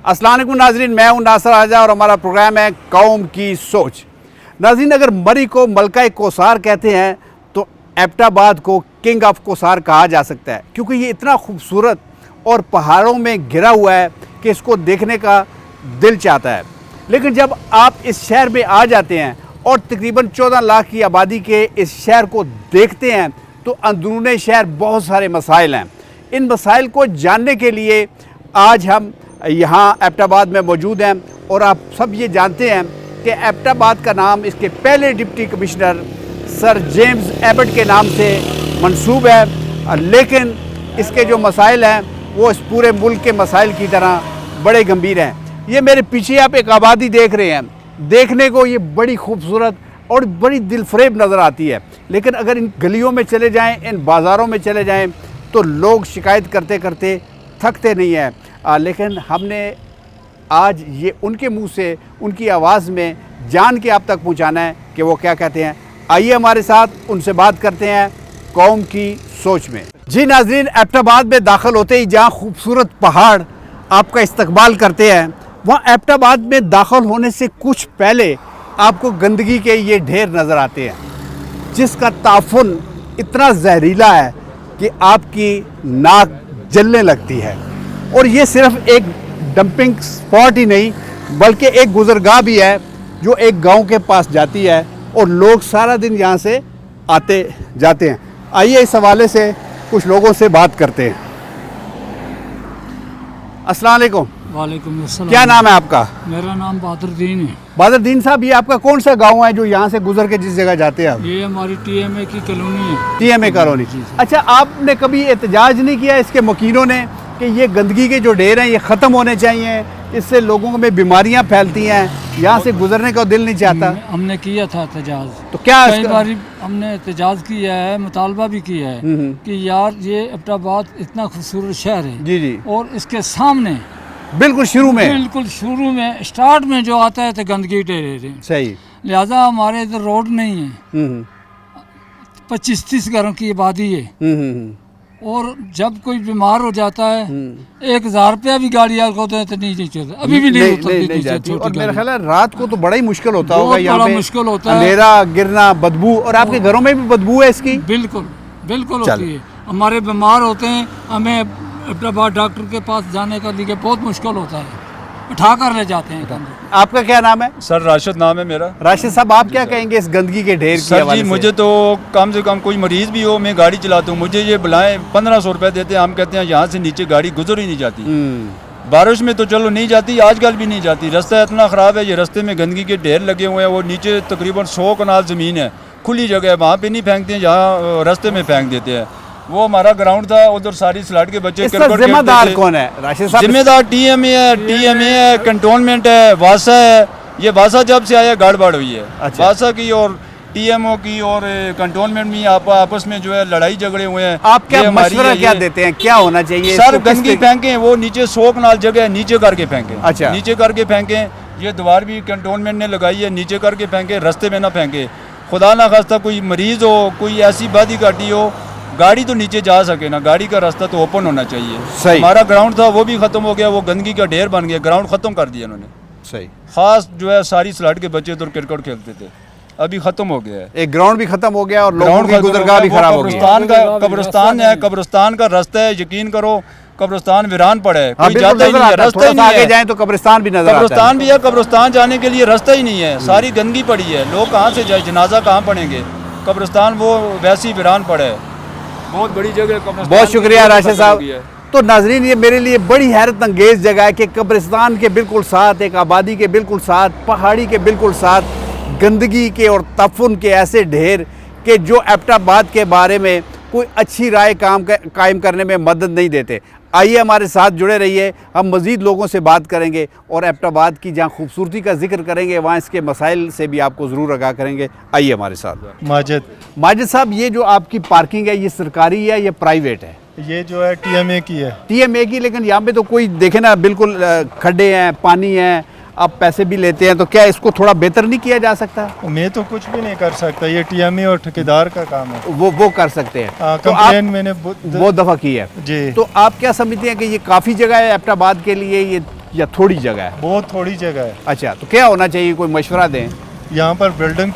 अस्सलाम वालेकुम नाजरीन, मैं हूं नासर आजा और हमारा प्रोग्राम है कौम की सोच। नाजरीन, अगर मरी को मलका कोसार कहते हैं तो एबटाबाद को किंग ऑफ कोसार कहा जा सकता है, क्योंकि ये इतना खूबसूरत और पहाड़ों में घिरा हुआ है कि इसको देखने का दिल चाहता है। लेकिन जब आप इस शहर में आ जाते हैं और तकरीबन 14 लाख की आबादी के इस शहर को देखते हैं तो अंदरूनी शहर बहुत सारे मसाइल हैं। इन मसाइल को जानने के लिए आज हम यहाँ एबटाबाद में मौजूद हैं और आप सब ये जानते हैं कि एबटाबाद का नाम इसके पहले deputy commissioner sir James Abbott के नाम से मंसूब है, लेकिन इसके जो मसाइल हैं वो इस पूरे मुल्क के मसाइल की तरह बड़े गंभीर हैं। ये मेरे पीछे आप एक आबादी देख रहे हैं, देखने को ये बड़ी खूबसूरत और बड़ी दिलफरेब नज़र आती है, लेकिन अगर इन गलियों में चले जाएं, इन बाज़ारों में चले जाएं तो लोग शिकायत करते करते थकते नहीं हैं। लेकिन हमने आज ये उनके मुंह से, उनकी आवाज़ में जान के आप तक पहुंचाना है कि वो क्या कहते हैं। आइए हमारे साथ उनसे बात करते हैं कौम की सोच में। जी नाजरीन, एबटाबाद में दाखिल होते ही जहाँ खूबसूरत पहाड़ आपका इस्तकबाल करते हैं, वहाँ एबटाबाद में दाखिल होने से कुछ पहले आपको गंदगी के ये ढेर नज़र आते हैं, जिसका ताफुन इतना जहरीला है कि आपकी नाक जलने लगती है। और ये सिर्फ एक डंपिंग स्पॉट ही नहीं बल्कि एक गुजरगाह भी है जो एक गांव के पास जाती है और लोग सारा दिन यहाँ से आते जाते हैं। आइए इस हवाले से कुछ लोगों से बात करते हैं। अस्सलाम वालेकुम। वालेकुम अस्सलाम। क्या नाम है आपका? मेरा नाम बहादुरदीन है। बहादुरदीन साहब, ये आपका कौन सा गांव है जो यहाँ से गुजर के जिस जगह जाते हैं आप? ये हमारी टीएमए की कॉलोनी है। TMA colony. अच्छा, आपने कभी एहतजाज नहीं किया इसके मकीनों ने कि ये गंदगी के जो ढेर हैं ये ख़त्म होने चाहिए, इससे लोगों में बीमारियां फैलती हैं, यहाँ से गुजरने का दिल नहीं चाहता? हमने किया था एहतजाज, तो क्या कई बार हमने एहतजाज किया है, मुतालबा भी किया है कि यार ये एबटाबाद इतना खूबसूरत शहर है जी जी, और इसके सामने बिल्कुल शुरू में स्टार्ट में जो आता है तो गंदगी ढेर है। सही, लिहाजा हमारे इधर रोड नहीं है, 25-30 घरों की आबादी है और जब कोई बीमार हो जाता है 1000 रुपया भी गाड़ी को तो नहीं चलता, अभी भी नहीं जाती। और मेरा ख्याल है रात को तो बड़ा ही मुश्किल होता होगा, यहाँ पे मुश्किल होता है, अंधेरा, गिरना, बदबू। और आपके घरों में भी बदबू है इसकी? बिल्कुल होती है। हमारे बीमार होते हैं, हमें एबटाबाद डॉक्टर के पास जाने का लिए बहुत मुश्किल होता है, उठा कर ले जाते हैं। आपका क्या नाम है? सर राशिद नाम है मेरा। राशिद साहब, आप क्या कहेंगे इस गंदगी के ढेर की? सर जी, मुझे तो कम से कम कोई मरीज भी हो, मैं गाड़ी चलाता हूँ, मुझे ये बुलाएं 1500 रुपये देते हैं, हम कहते हैं यहाँ से नीचे गाड़ी गुजर ही नहीं जाती। बारिश में तो चलो नहीं जाती, आजकल भी नहीं जाती। रास्ता इतना ख़राब है, ये रास्ते में गंदगी के ढेर लगे हुए हैं। वो नीचे तकरीबन 100 कनाल ज़मीन है, खुली जगह है, वहाँ पे नहीं फेंकते हैं, यहाँ रास्ते में फेंक देते हैं। वो हमारा ग्राउंड था, उधर सारी स्लाइड के बच्चे जिम्मेदार कौन है? राशिद साहब, जिम्मेदार टीएमए है, कंटोनमेंट है, वासा है। ये वासा जब से आया गड़बड़ हुई है। अच्छा। वासा की और टीएमओ की और कंटोनमेंट में आपस में जो है लड़ाई झगड़े हुए हैं। आप क्या मशवरा क्या देते हैं, क्या होना चाहिए? सर गंदगी फेंकें, वो नीचे 100 कनाल जगह नीचे करके फेंकें। अच्छा, नीचे करके फेंकें। ये दीवार भी कंटोनमेंट ने लगाई है, नीचे करके फेंकें, रास्ते में ना फेंकें। खुदा ना खास्ता कोई मरीज हो, कोई ऐसी बादी घाटी हो, गाड़ी तो नीचे जा सके ना, गाड़ी का रास्ता तो ओपन होना चाहिए। सही। हमारा ग्राउंड था वो भी खत्म हो गया, वो गंदगी का ढेर बन गया, ग्राउंड खत्म कर दिया उन्होंने। सही। खास जो है सारी स्लाइड के बच्चे तो क्रिकेट खेलते थे, अभी खत्म हो गया है। एक ग्राउंड भी खत्म हो गया और लोगों की गुजरगाह भी खराब हो गई। कब्रिस्तान है, कब्रिस्तान का रास्ता है, यकीन करो कब्रिस्तान वीरान पड़ा है, कोई जाता ही नहीं है, रास्ता ही नहीं है। आगे जाएं तो कब्रिस्तान भी नजर आता है। कब्रिस्तान भी है, कब्रिस्तान जाने के लिए रास्ता ही नहीं है, सारी गंदगी पड़ी है, लोग कहाँ से जाए, जनाजा कहाँ पड़ेंगे? कब्रिस्तान वो वैसे ही वीरान पड़ा है, बहुत बड़ी जगह। बहुत शुक्रिया राशिद साहब। तो नाजरीन, ये मेरे लिए बड़ी हैरत अंगेज जगह है कि कब्रिस्तान के बिल्कुल साथ, एक आबादी के बिल्कुल साथ, पहाड़ी के बिल्कुल साथ गंदगी के और तफुन के ऐसे ढेर के जो एबटाबाद के बारे में कोई अच्छी राय कायम करने में मदद नहीं देते। आइए हमारे साथ जुड़े रहिए, हम मज़ीद लोगों से बात करेंगे और एबटाबाद की जहाँ खूबसूरती का जिक्र करेंगे, वहाँ इसके मसाइल से भी आपको ज़रूर आगाह करेंगे। आइए हमारे साथ। माजिद साहब, ये जो आपकी पार्किंग है, ये सरकारी है या प्राइवेट है? ये जो है टीएमए की है। टीएमए की, लेकिन यहाँ पे तो कोई देखे ना, बिल्कुल खड्डे हैं, पानी है, आप पैसे भी लेते हैं, तो क्या इसको थोड़ा बेहतर नहीं किया जा सकता? मैं तो कुछ भी नहीं कर सकता, ये टीएमए और ठेकेदार का काम है, वो कर सकते हैं। तो कंप्लेन मैंने बहुत दफ़ा की है जी। तो आप क्या समझते हैं कि ये काफ़ी जगह है एबटाबाद के लिए, ये या थोड़ी जगह है? बहुत थोड़ी जगह है। अच्छा, तो क्या होना चाहिए, कोई मशवरा दें? यहाँ पर बिल्डिंग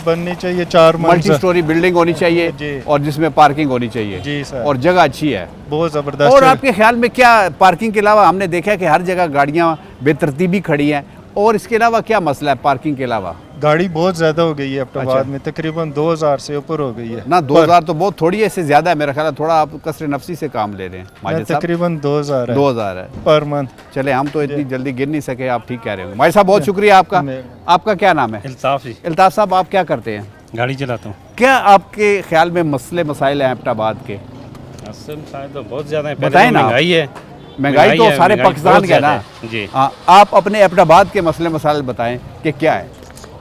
बननी चाहिए 4 मल्टी मंजिल स्टोरी बिल्डिंग होनी चाहिए जी। और जिसमें पार्किंग होनी चाहिए जी सर। और जगह अच्छी है। बहुत ज़बरदस्त और है। आपके ख्याल में क्या पार्किंग के अलावा, हमने देखा है कि हर जगह गाड़ियाँ बेतरतीबी खड़ी हैं, और इसके अलावा क्या मसला है पार्किंग के अलावा? गाड़ी बहुत ज़्यादा हो गई है एबटाबाद अच्छा। में, तकरीबन 2000 से ऊपर हो गई है ना 2000 तो बहुत थोड़ी है, इससे ज़्यादा है मेरा ख्याल है। थोड़ा आप कसर नफसी से काम ले रहे हैं माजिद साहब। तकरीबन 2000 है 2000 है पर मंथ। चले, हम तो इतनी जल्दी गिर नहीं सके, आप ठीक कह रहे हो। माजिद साहब बहुत शुक्रिया आपका। आपका क्या नाम है? इल्ताफ ही इल्ताफ साहब, आप क्या करते हैं? गाड़ी चलाता हूँ। क्या आपके ख्याल में मसले मसाइल हैं एबटाबाद के? असम शायद तो बहुत ज़्यादा है। बताएं ना आप। महंगाई है। महंगाई तो है, सारे महंगाई पाकिस्तान बहुत के है ना। ज़्यादा है। जी। हाँ, आप अपने एबटाबाद के मसले मसाइल बताएं कि क्या है।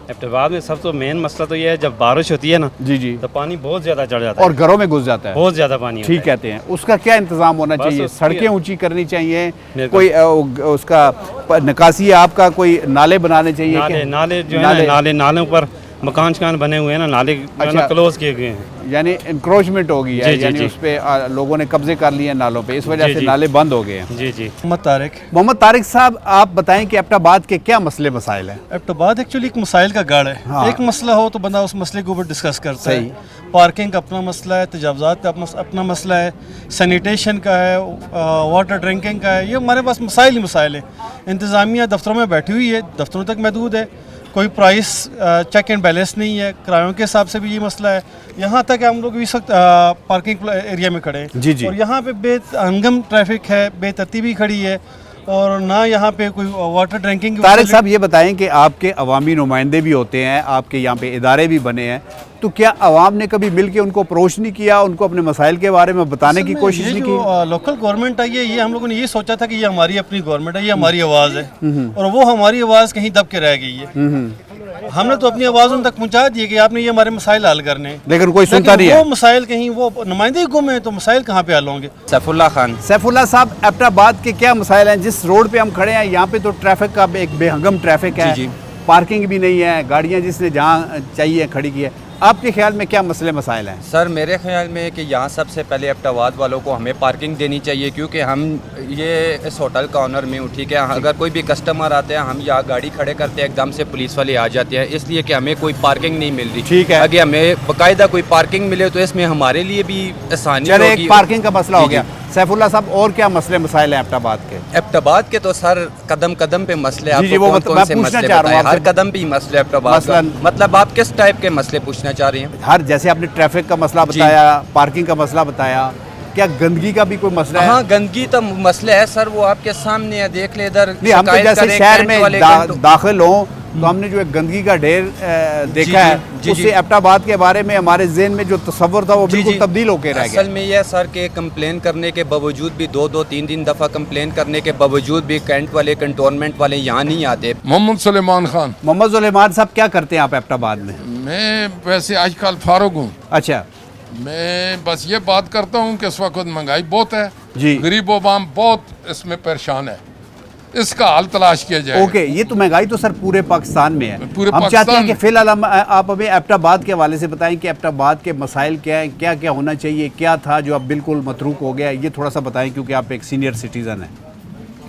एबटाबाद में सबसे मेन मसला तो ये है, जब बारिश होती है ना जी जी, तो पानी बहुत ज़्यादा चढ़ जाता है और घरों में घुस जाता है। बहुत ज़्यादा पानी होता ठीक है। कहते हैं, उसका क्या इंतजाम होना बस चाहिए? उसकी- सड़कें ऊंची करनी चाहिए, बिल्कुल। कोई उसका निकासी आपका कोई नाले बनाने चाहिए नाले क्या? नाले जो है ना, नालों पर मकान शकान बने हुए हैं ना, नाले अच्छा। क्लोज किए गए हैं। यानी इंक्रोचमेंट हो गई है, जी, जी, यानी जी। उस पे लोगों ने कब्जे कर लिए हैं नालों पे, इस वजह जी, से जी। नाले बंद हो गए हैं। जी जी। मोहम्मद तारिक। मोहम्मद तारिक साहब, आप बताएं कि एबटाबाद के क्या मसले मसाइल हैं? एबटाबाद एक्चुअली एक मसाइल का गढ़ है। हाँ। एक मसला हो तो बंदा उस मसले के ऊपर डिस्कस करता सही। है। पार्किंग का अपना मसला है, तजावज़ात का अपना मसला है, सैनिटेशन का है, वाटर ड्रिंकिंग का है। ये हमारे पास मसाइल ही मसाइल है। इंतज़ामिया दफ्तरों में बैठी हुई है, दफ्तरों तक महदूद है, कोई प्राइस चेक एंड बैलेंस नहीं है, किरायों के हिसाब से भी ये मसला है। यहाँ तक हम लोग इस वक्त पार्किंग एरिया में खड़े हैं जी, जी। और यहाँ पे बेहंगम ट्रैफिक है, बेतरतीबी खड़ी है, और ना यहाँ पे कोई वाटर ड्रिंकिंग की तारिक साहब, ये बताएं कि आपके अवामी नुमाइंदे भी होते हैं, आपके यहाँ पे इदारे भी बने हैं, तो क्या आवाम ने कभी मिल के उनको अप्रोच नहीं किया, उनको अपने मसाइल के बारे में बताने की कोशिश ये नहीं जो की? लोकल गवर्नमेंट है, ये हम लोगों ने ये सोचा था कि ये हमारी अपनी गवर्नमेंट है, ये हमारी आवाज़ है, और वो हमारी आवाज़ कहीं दब के रह गई है। हमने तो अपनी आवाज़ उन तक पहुंचा दी है कि आपने ये हमारे मसाइल हल करने हैं, लेकिन कोई सुनता नहीं वो है। मसाइल कहीं वो नुमाइंदे ही गुम है, तो मसाइल कहाँ पे हल होंगे? सैफुल्ला खान। सैफुल्ला साहब, एबटाबाद के क्या मसाइल हैं? जिस रोड पे हम खड़े हैं यहाँ पे तो ट्रैफिक का एक बेहंगम ट्रैफिक है, जी, जी। पार्किंग भी नहीं है, गाड़ियाँ जिसने जहाँ चाहिए खड़ी की है। आपके ख्याल में क्या मसले मसाइल हैं? सर मेरे ख्याल में कि यहाँ सबसे पहले एबटाबाद वालों को हमें पार्किंग देनी चाहिए, क्योंकि हम ये इस होटल का ऑनर में हूँ, ठीक है। अगर कोई भी कस्टमर आते हैं, हम यहाँ गाड़ी खड़े करते हैं, एकदम से पुलिस वाले आ जाते हैं, इसलिए कि हमें कोई पार्किंग नहीं मिल रही। ठीक है। अगर हमें बाकायदा कोई पार्किंग मिले तो इसमें हमारे लिए भी आसानी चले, होगी। एक पार्किंग का मसला हो जी, गया। जी। सैफुल्ला साहब, और क्या मसले मसाइल हैं एबटाबाद के? एबटाबाद के तो सर कदम कदम पे मसले, जी, जी, आपको वो कौन मैं कौन से पूछना मसले चाह रहा हूँ बताएं? हर आपसे। कदम पे ही मसले एबटाबाद का। मसलन? मतलब आप किस टाइप के मसले पूछना चाह रही हैं? हर, जैसे आपने ट्रैफिक का मसला जी। बताया, पार्किंग का मसला बताया, क्या गंदगी का भी कोई मसला है? हाँ, गंदगी तो मसला है सर, वो आपके सामने है, देख ले इधर। नहीं, हम तो शिकायत जैसे करें शहर कैंट में वाले दाखिल हों तो हमने जो एक गंदगी का ढेर देखा है, जी, उससे जी। एबटाबाद के बारे में हमारे ज़हन में जो तस्वर था वो जी, बिल्कुल जी। तब्दील होकर रह असल गया। में यह सर के कंप्लेन करने के बावजूद भी दो तीन दफ़ा कंप्लेन करने के बावजूद भी कैंट वाले कंटोनमेंट वाले यहाँ नहीं आते। मोहम्मद सुलेमान खान। मोहम्मद सुलेमान साहब, क्या करते हैं आप एबटाबाद में? मैं वैसे आजकल फारूक हूँ। अच्छा मैं बस ये बात करता हूँ कि इस वक्त महंगाई बहुत है जी। गरीब अवाम बहुत इसमें परेशान है, इसका हल तलाश किया जाए। ओके, ये तो महंगाई तो सर पूरे पाकिस्तान में है। पूरे हम चाहते हैं पाकिस्तान कि में। फिलहाल आप हमें एबटाबाद के हवाले से बताएं कि एबटाबाद के मसाइल क्या हैं, क्या क्या होना चाहिए, क्या था जो अब बिल्कुल मतरूक हो गया, ये थोड़ा सा बताएं, क्योंकि आप एक सीनियर सिटीज़न हैं।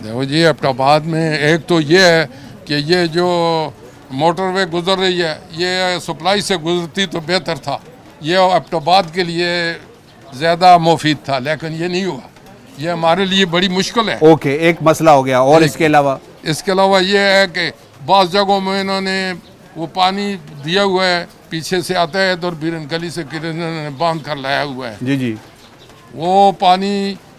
देखो जी, एबटाबाद में एक तो ये है कि ये जो मोटरवे गुजर रही है, ये सप्लाई से गुजरती तो बेहतर था, ये एबटाबाद के लिए ज़्यादा मुफीद था, लेकिन ये नहीं हुआ। ये हमारे लिए बड़ी मुश्किल है। ओके, एक मसला हो गया, और एक- इसके अलावा? इसके अलावा ये है कि बाज़ जगहों में इन्होंने वो पानी दिया हुआ है, पीछे से आता है इधर बीरन गली से इन्होंने बांध कर लाया हुआ है। जी जी, वो पानी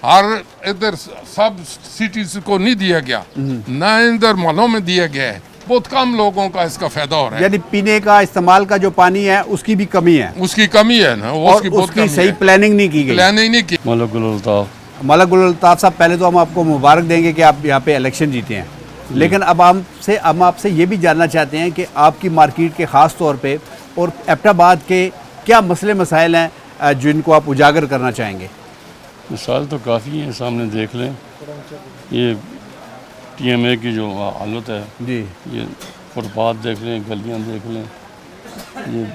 हर इधर सब सिटीज को नहीं दिया गया, ना इधर मोहल्लों में दिया गया है। बहुत कम लोगों का इसका फायदा हो रहा है। यानी पीने का इस्तेमाल का जो पानी है उसकी भी कमी है, उसकी कमी है ना, वो और उसकी बहुत उसकी कमी सही है। प्लानिंग नहीं की गई। प्लानिंग नहीं की। मलक गुल अल्ताफ साहब, पहले तो हम आपको मुबारक देंगे कि आप यहाँ पे इलेक्शन जीते हैं, लेकिन अब हम आपसे ये भी जानना चाहते हैं कि आपकी मार्केट के ख़ास तौर पे और एबटाबाद के क्या मसले मसाइल हैं जिनको आप उजागर करना चाहेंगे? मिसाल तो काफ़ी हैं, सामने देख लें। ये TMA की जो हालत है जी, ये फुटपाथ देख लें, गलियां देख लें, ये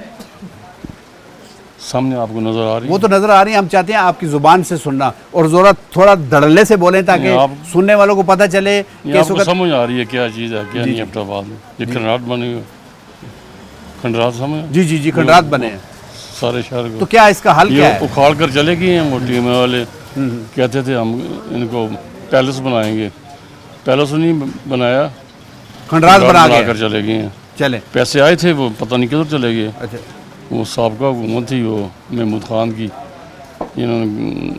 सामने आपको नज़र आ रही वो है। तो नजर आ रही है, हम चाहते हैं आपकी जुबान से सुनना और जोरा थोड़ा धड़ल्ले से बोलें ताकि नहीं, आप- सुनने वालों को पता चले कि ये इस आपको वक्त समझ आ रही है क्या चीज़ है क्या नहीं एबटाबाद में। ये खंडरात बने हुए, खंडरात समझ जी जी जी खंडरात बने हैं, सारे शहर को तो क्या इसका हल क्या ये है? उखाड़ कर चले गए हैं। वो टीएमए वाले कहते थे हम इनको पैलेस बनाएंगे, पैलेस नहीं बनाया, खंडरात बना के कर चले गए हैं। चले। पैसे आए थे वो पता नहीं किधर चले गए। अच्छा, वो साबका हुकूमत थी वो महमूद खान की, इन्होंने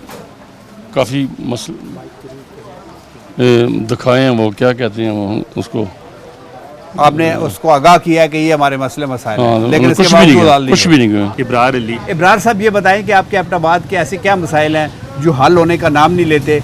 काफ़ी दिखाए हैं, वो क्या कहते हैं वो उसको, आपने उसको आगाह किया है कि ये हमारे मसले मसाइल हैं, हाँ, लेकिन इसके कुछ भी नहीं बावजूद किया, हाल नहीं कुछ भी नहीं किया। इब्रार अली इब्रार साहब ये बताएं कि आपके एबटाबाद के ऐसे क्या मसाइल हैं जो हल होने का नाम नहीं लेते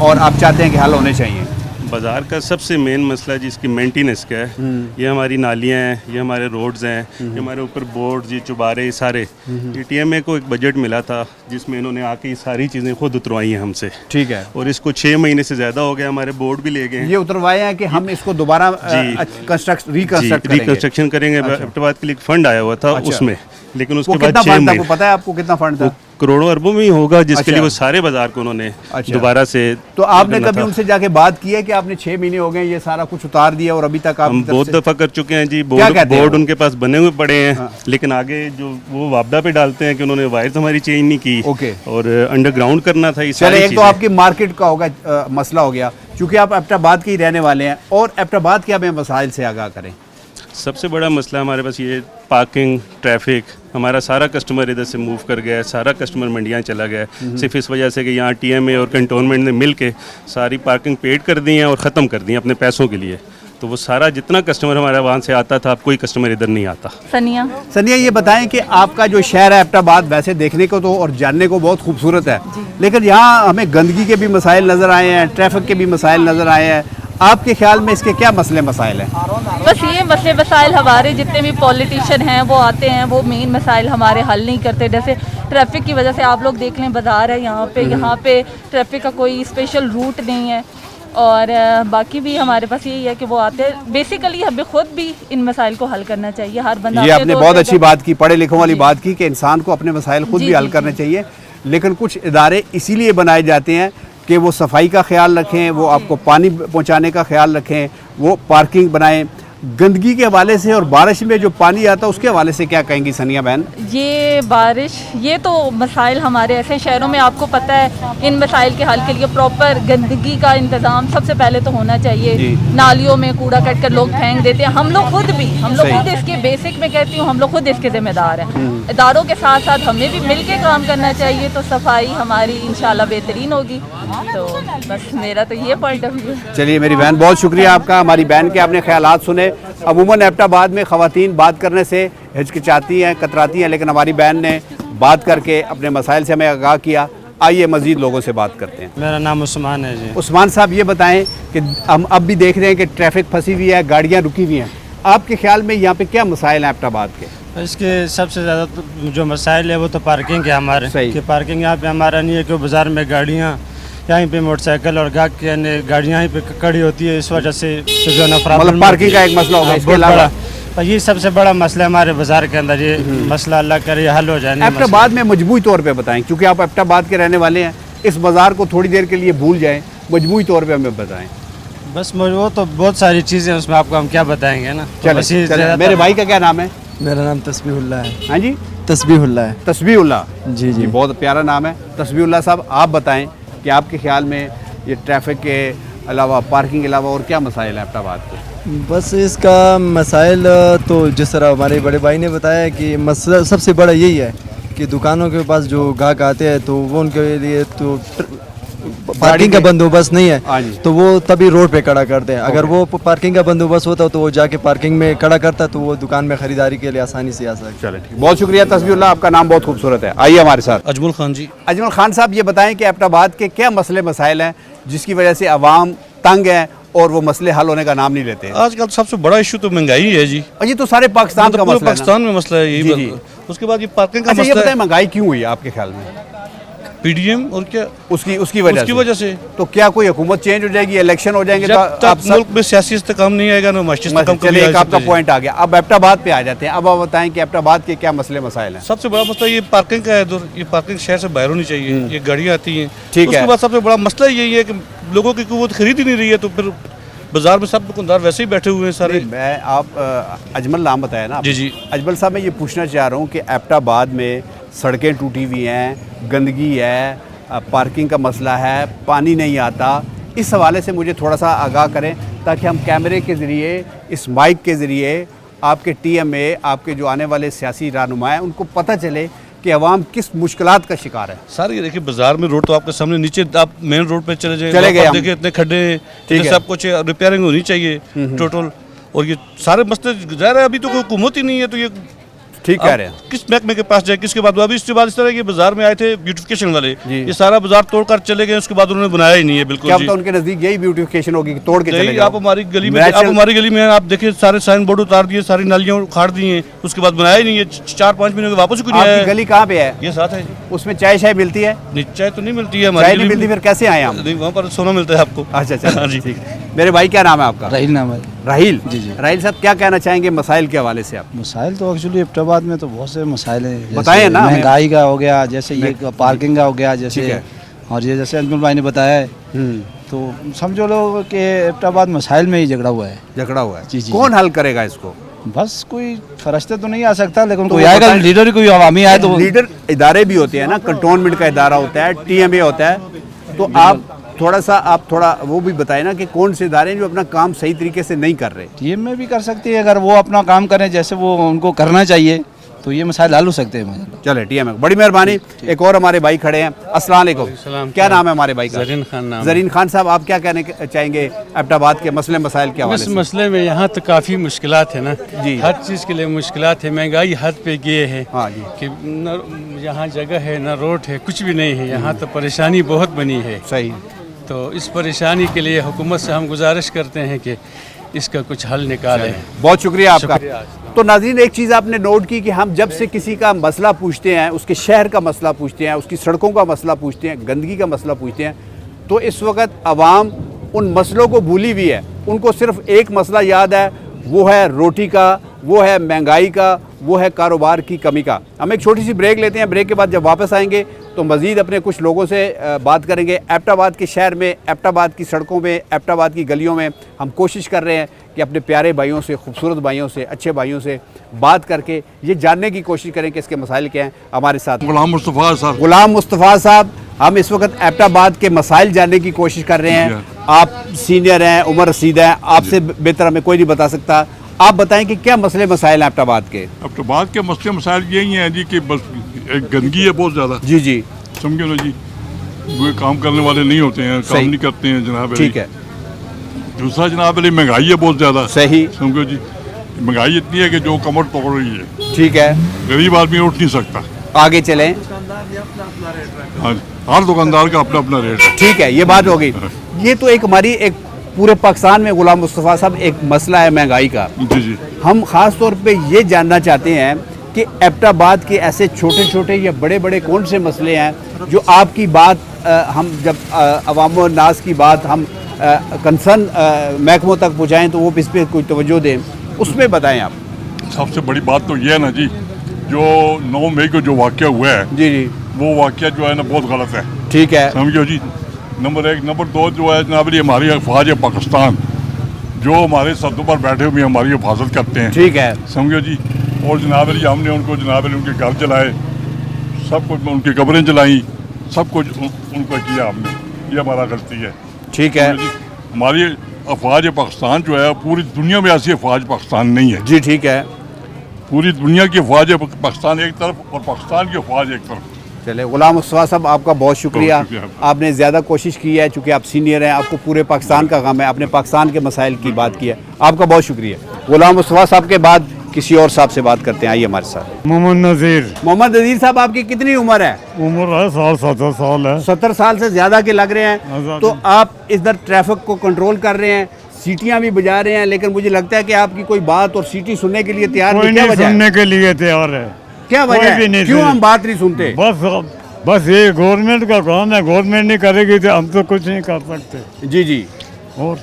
और आप चाहते हैं कि हल होने चाहिए? बाज़ार का सबसे मेन मसला जिसकी मेंटेनेंस का है, ये हमारी नालियाँ हैं, ये हमारे रोड्स हैं, ये हमारे ऊपर बोर्ड ये चुबारे, ये सारे। ये टीएमए को एक बजट मिला था जिसमें इन्होंने आके ये सारी चीज़ें खुद उतरवाई हैं हमसे, ठीक है, और इसको 6 महीने से ज़्यादा हो गया, हमारे बोर्ड भी ले गए हैं। ये उतरवाए हैं कि हम इसको दोबारा जी। रिकंस्ट्रक्शन करेंगे। एबटाबाद के लिए एक फंड आया हुआ था अच्छा। उसमें, लेकिन वो उसके कितना बाद 6 फंड था, महीने आपको पता है आपको कितना फंड था? करोड़ों अरबों में ही होगा, जिसके अच्छा। लिए वो सारे बाजार को उन्होंने अच्छा। दोबारा से तो आपने करना कभी था। उनसे जाके बात की है कि आपने 6 महीने हो गए ये सारा कुछ उतार दिया और अभी तक आप हम बहुत दफ़ा कर चुके हैं जी। क्या बोर्ड कहते हैं बोर्ड वो? उनके पास बने हुए पड़े हैं, हाँ। लेकिन आगे जो वो वापदा पे डालते हैं कि उन्होंने वायर्स हमारी चेंज नहीं की, ओके। और अंडरग्राउंड करना था। ये चले, सारी एक तो चीज़ें। आपकी मार्केट का होगा मसला हो गया, क्योंकि आप एबटाबाद के ही रहने वाले हैं, और एबटाबाद के हमें मसाइल से आगाह करें। सबसे बड़ा मसला हमारे पास ये पार्किंग, ट्रैफिक। हमारा सारा कस्टमर इधर से मूव कर गया है, सारा कस्टमर मंडियाँ चला गया है, सिर्फ इस वजह से कि यहाँ टीएमए और कंटोनमेंट ने मिल के सारी पार्किंग पेड कर दी हैं और ख़त्म कर दी हैं अपने पैसों के लिए। तो वो सारा जितना कस्टमर हमारा वहाँ से आता था, अब कोई कस्टमर इधर नहीं आता। सनिया ये बताएं कि आपका जो शहर है एबटाबाद वैसे देखने को तो और जानने को बहुत खूबसूरत है, लेकिन यहाँ हमें गंदगी के भी मसाइल नज़र आए हैं, ट्रैफिक के भी मसाइल नज़र आए हैं। आपके ख्याल में इसके क्या मसले मसाइल हैं? बस ये मसले मसाइल हमारे जितने भी पॉलिटिशियन हैं वो आते हैं, वो मेन मसाइल हमारे हल नहीं करते। जैसे ट्रैफिक की वजह से आप लोग देख लें, बाज़ार है यहाँ पे ट्रैफिक का कोई स्पेशल रूट नहीं है, और बाकी भी हमारे पास यही है कि वो आते हैं। बेसिकली हमें खुद भी इन मसाइल को हल करना चाहिए, हर बंदा। ये आपने बहुत अच्छी बात की, पढ़े लिखों वाली बात की कि इंसान को अपने मसाइल खुद जी, भी हल जी, करने चाहिए, लेकिन कुछ इदारे इसीलिए बनाए जाते हैं कि वो सफाई का ख्याल रखें, वो आपको पानी पहुंचाने का ख्याल रखें, वो पार्किंग बनाएं। गंदगी के हवाले से और बारिश में जो पानी आता है उसके हवाले से क्या कहेंगी सनिया बहन? ये बारिश, ये तो मसाइल हमारे ऐसे शहरों में आपको पता है, इन मसाइल के हल के लिए प्रॉपर गंदगी का इंतज़ाम सबसे पहले तो होना चाहिए। नालियों में कूड़ा कट कर लोग फेंक देते हैं, हम लोग खुद इसके बेसिक में कहती हूँ, हम लोग खुद इसके जिम्मेदार हैं। इदारों के साथ साथ हमें भी मिल के काम करना चाहिए, तो सफाई हमारी इंशाल्लाह बेहतरीन होगी। तो बस मेरा तो ये पॉइंट ऑफ व्यू है। चलिए मेरी बहन, बहुत शुक्रिया आपका, हमारी बहन के आपने ख्यालात सुने। अमूमन एबटाबाद में ख़वातीन बात करने से हिचकिचाती हैं, कतराती हैं, लेकिन हमारी बहन ने बात करके अपने मसाइल से हमें आगाह किया। आइए मज़ीद लोगों से बात करते हैं। मेरा नाम उस्मान है जी। उस्मान साहब ये बताएं कि हम अब भी देख रहे हैं कि ट्रैफिक फंसी हुई है, गाड़ियाँ रुकी हुई हैं, आपके ख्याल में यहाँ पे क्या मसाइल हैं एबटाबाद के? इसके सबसे ज़्यादा तो जो मसाइल है वो तो पार्किंग के हमारे, सही। कि पार्किंग यहाँ पे हमारा नहीं है, कि बाज़ार में गाड़ियाँ, यहाँ पे मोटरसाइकिल और गाहक की अन्य गाड़ियाँ यहीं पे खड़ी होती है, इस वजह से जो है ना मतलब पार्किंग का एक मसला होगा, इसके अलावा ये सबसे बड़ा मसला हमारे बाज़ार के अंदर, ये मसला अल्लाह करे हल हो जाए। एबटाबाद में मजमूई तौर पे बताएं, क्योंकि आप एबटाबाद के रहने वाले हैं, इस बाज़ार को थोड़ी देर के लिए भूल जाएं, मजमूई तौर पे हमें बताएं। बस वो तो बहुत सारी चीज़ें हैं, उसमें आपको हम क्या बताएंगे ना। चले, मेरे भाई का क्या नाम है? मेरा नाम तस्बीहुल्लाह है। हाँ जी, तस्बीहुल्लाह है। तस्बीहुल्लाह जी जी, बहुत प्यारा नाम है। तस्बीहुल्लाह साहब, आप बताएं कि आपके ख्याल में ये ट्रैफिक के अलावा, पार्किंग के अलावा और क्या मसाइल हैं एबटाबाद के? बस इसका मसाइल तो जिस तरह हमारे बड़े भाई ने बताया कि मसला सबसे बड़ा यही है कि दुकानों के पास जो ग्राहक आते हैं तो वो उनके लिए तो पार्किंग का बंदोबस्त नहीं है, तो वो तभी रोड पे खड़ा करते हैं। अगर वो पार्किंग का बंदोबस्त होता तो वो जाके पार्किंग में खड़ा करता, तो वो दुकान में ख़रीदारी के लिए आसानी से आ सकता। चलो ठीक, बहुत शुक्रिया तस्बीहुल्लाह, आपका नाम बहुत खूबसूरत है। आइए हमारे साथ। अजमल खान जी। अजमल खान साहब ये बताएं कि एबटाबाद के क्या मसले मसाइल हैं जिसकी वजह से आवाम तंग है और वो मसले हल होने का नाम नहीं लेते? आजकल सबसे बड़ा इशू तो महंगाई है जी, और ये तो सारे पाकिस्तान का मसला है, पाकिस्तान में मसला है यही। उसके बाद ये पार्किंग का अच्छा, ये मसला बताएं है। महंगाई क्यों हुई है आपके ख्याल में? पीडीएम और क्या उसकी उसकी वजह से। तो क्या कोई हुकूमत चेंज हो जाएगी, इलेक्शन हो जाएंगे तो जब आप तक मुल्क में सियासी इस्तेकाम नहीं आएगा ना माशी इस्तेकाम कभी चलिए, आ एक आपका सकता है। पॉइंट आ गया। अब एबटाबाद पे आ जाते हैं। अब आप बताएं कि एबटाबाद के क्या मसले मसाइल हैं। सबसे बड़ा मसला ये पार्किंग का है इधर। ये पार्किंग शहर से बाहर होनी चाहिए, ये गाड़ियाँ आती हैं। ठीक है। उसके बाद सबसे बड़ा मसला यही है कि लोगों की कुव्वत खरीद ही नहीं रही है, तो फिर बाजार में सब दुकानदार वैसे ही बैठे हुए हैं सारे। मैं आप अजमल नाम बताया ना। जी जी। अजमल साहब, मैं ये पूछना चाह रहा हूँ कि एबटाबाद में सड़कें टूटी हुई हैं, गंदगी है, पार्किंग का मसला है, पानी नहीं आता, इस हवाले से मुझे थोड़ा सा आगाह करें ताकि हम कैमरे के ज़रिए, इस माइक के ज़रिए आपके टीएमए, आपके जो आने वाले सियासी रहनुमा हैं, उनको पता चले कि अवाम किस मुश्किलात का शिकार है। सर ये देखिए, बाजार में रोड तो आपके सामने, नीचे आप मेन रोड पे चले चले गए हम। देखिए इतने खड्डे हैं, ठीक है। सब कुछ रिपेयरिंग होनी चाहिए टोटल। और ये सारे मसले ज़ाहिर है अभी तो कोई हुकूमत ही नहीं है, तो ये ठीक कह रहे हैं। किस महकमे के पास जाए, किसके बाद? अभी इसके बाद इस तरह के बाजार में आए थे ब्यूटिफिकेशन वाले, ये सारा बाजार तोड़कर चले गए, उसके बाद उन्होंने बनाया ही नहीं है बिल्कुल। क्या पता उनके नज़दीक यही ब्यूटिफिकेशन होगी कि तोड़ के चले आप हमारी गली में, आप हमारी गली में आप देखिए सारे साइन बोर्ड उतार दिए, सारी नालियाँ उखाड़ दी हैं, उसके बाद बनाया ही नहीं है। 4-5 महीने के वापस कुछ नहीं आया। गली कहाँ पे है? ये साथ है। उसमें चाय शाय मिलती है? नहीं, चाय तो नहीं मिलती है चाय हमारी नहीं मिलती, फिर कैसे आए हम? वहाँ पर सोना मिलता है आपको। अच्छा अच्छा, हाँ जी। ठीक है। मेरे भाई, क्या नाम है आपका? राहील नाम है। राहील जी जी। राहील साहब, क्या कहना चाहेंगे मसाइल के हवाले से आप? मसाइल तो एक्चुअली एबटाबाद में तो बहुत से मसाइल हैं। जैसे बताएं ना हमें। महंगाई का हो गया, जैसे ये पार्किंग का हो गया, ठीक जैसे है। और ये जैसे अजमल भाई ने बताया है, तो समझो लो कि एबटाबाद मसाइल में ही झगड़ा हुआ है। झगड़ा हुआ है। जी जी। कौन हल करेगा इसको? बस कोई फरिश्ते तो नहीं आ सकता, लेकिन तो कोई वो आएगा, बताएं। लीडर ही कोई अवामी आए तो। लीडर इदारे भी होते हैं ना, कंटोनमेंट का इदारा होता है, टीएमए होता है, तो आप थोड़ा वो भी बताएं ना कि कौन से इदारे हैं जो अपना काम सही तरीके से नहीं कर रहे। टीएम में भी कर सकती है, अगर वो अपना काम करें जैसे वो उनको करना चाहिए, तो ये मसाइल हल हो सकते हैं। चले, टीएमए, बड़ी मेहरबानी। एक और हमारे भाई खड़े हैं। अस्सलाम वालेकुम। क्या नाम है हमारे भाई का? जरीन खान नाम। जरीन खान साहब, आप क्या कहने चाहेंगे एबटाबाद के मसले मसाइल के हवाले इस से? मसले में यहाँ तो काफ़ी मुश्किलात है ना जी। हर चीज़ के लिए मुश्किलात है। महंगाई हद पे गए है। हाँ जी। कि न यहाँ जगह है, न रोड है, कुछ भी नहीं है। यहाँ तो परेशानी बहुत बनी है। सही। तो इस परेशानी के लिए हुकूमत से हम गुजारिश करते हैं कि इसका कुछ हल निकालें। बहुत शुक्रिया आपका। तो नाज़रीन, एक चीज़ आपने नोट की कि हम जब से किसी का मसला पूछते हैं, उसके शहर का मसला पूछते हैं, उसकी सड़कों का मसला पूछते हैं, गंदगी का मसला पूछते हैं, तो इस वक्त आवाम उन मसलों को भूली हुई है। उनको सिर्फ एक मसला याद है, वो है रोटी का, वो है महंगाई का, वो है कारोबार की कमी का। हम एक छोटी सी ब्रेक लेते हैं। ब्रेक के बाद जब वापस आएंगे तो मज़ीद अपने कुछ लोगों से बात करेंगे। एबटाबाद के शहर में, एबटाबाद की सड़कों में, एबटाबाद की गलियों में हम कोशिश कर रहे हैं कि अपने प्यारे भाइयों से, खूबसूरत भाइयों से, अच्छे भाइयों से बात करके ये जानने की कोशिश करें कि इसके मसाइल क्या हैं। हमारे साथ गुलाम मुस्तफ़ा साहब। गुलाम मुस्तफ़ा साहब, हम इस वक्त एबटाबाद के मसाइल जानने की कोशिश कर रहे हैं। आप सीनियर हैं, उम्र रसीद हैं, आपसे बेहतर हमें कोई नहीं बता सकता। आप बताएं कि क्या मसले मसाइल हैं एबटाबाद के? एबटाबाद के मसले मसाइल यही हैं जी कि बस एक गंदगी है बहुत ज़्यादा। जी जी, समझो ना जी, वो काम करने वाले नहीं होते हैं, काम नहीं करते हैं जनाब। ठीक है। दूसरा जनाब अली, महंगाई है बहुत ज़्यादा। सही। समझो जी, महंगाई इतनी है कि जो कमर तोड़ रही है। ठीक है। गरीब आदमी उठ नहीं सकता। आगे चलें। हाँ, हर दुकानदार का अपना अपना रेट है। ठीक है, ये बात हो गई। ये तो एक हमारी एक पूरे पाकिस्तान में, गुलाम मुस्तफ़ा साहब, एक मसला है महंगाई का। जी जी। हम ख़ास तौर पे ये जानना चाहते हैं कि एबटाबाद के ऐसे छोटे छोटे या बड़े बड़े कौन से मसले हैं जो आपकी बात हम जब अवाम नास की बात हम कंसर्न महकमों तक पहुँचाएँ तो वो इस पर कोई तवज्जो दें, उसमें बताएं आप। सबसे बड़ी बात तो ये है ना जी, जो 9 मई को जो वाक़या हुआ है, जी जी, वो वाक़या जो है ना बहुत गलत है। ठीक है। समझो जी, नंबर 1। नंबर 2 जो है जनाब, हमारी अफवाज पाकिस्तान जो हमारे सदों पर बैठे हुए हमारी हिफाजत करते हैं। ठीक है। समझो जी, और जनाब हमने उनको जनाब उनके घर जलाए, सब कुछ उनकी कब्रें जलाई, सब कुछ उनका किया हमने, ये हमारा गलती है। ठीक है। हमारी अफवाज पाकिस्तान जो है, पूरी दुनिया में ऐसी अफवाज पाकिस्तान नहीं है जी। ठीक है। पूरी दुनिया की अफवाज पाकिस्तान एक तरफ और पाकिस्तान की अफवाज एक तरफ। चले, गुलाम मुस्तफ़ा साहब, आपका बहुत शुक्रिया। आपने ज़्यादा कोशिश की है, चूँकि आप सीनियर हैं, आपको पूरे पाकिस्तान का काम है, आपने पाकिस्तान के मसाइल की बात की है, आपका बहुत शुक्रिया। गुलाम मुस्तफ़ा साहब के बाद किसी और साहब से बात करते हैं, आइए हमारे साथ। मोहम्मद नज़ीर। मोहम्मद नज़ीर साहब, आपकी कितनी उम्र है? उम्र है 17 साल है। 70 साल से ज़्यादा के लग रहे हैं। तो आप इधर ट्रैफिक को कंट्रोल कर रहे हैं, सीटियां भी बजा रहे हैं, लेकिन मुझे लगता है कि आपकी कोई बात और सीटी सुनने के लिए तैयार नहीं। क्या वजह है? सुनने के लिए तैयार है। क्या वजह है? क्यों हम बात नहीं सुनते? बस बस ये गवर्नमेंट का काम है, गवर्नमेंट नहीं करेगी तो हम तो कुछ नहीं कर सकते। जी जी। और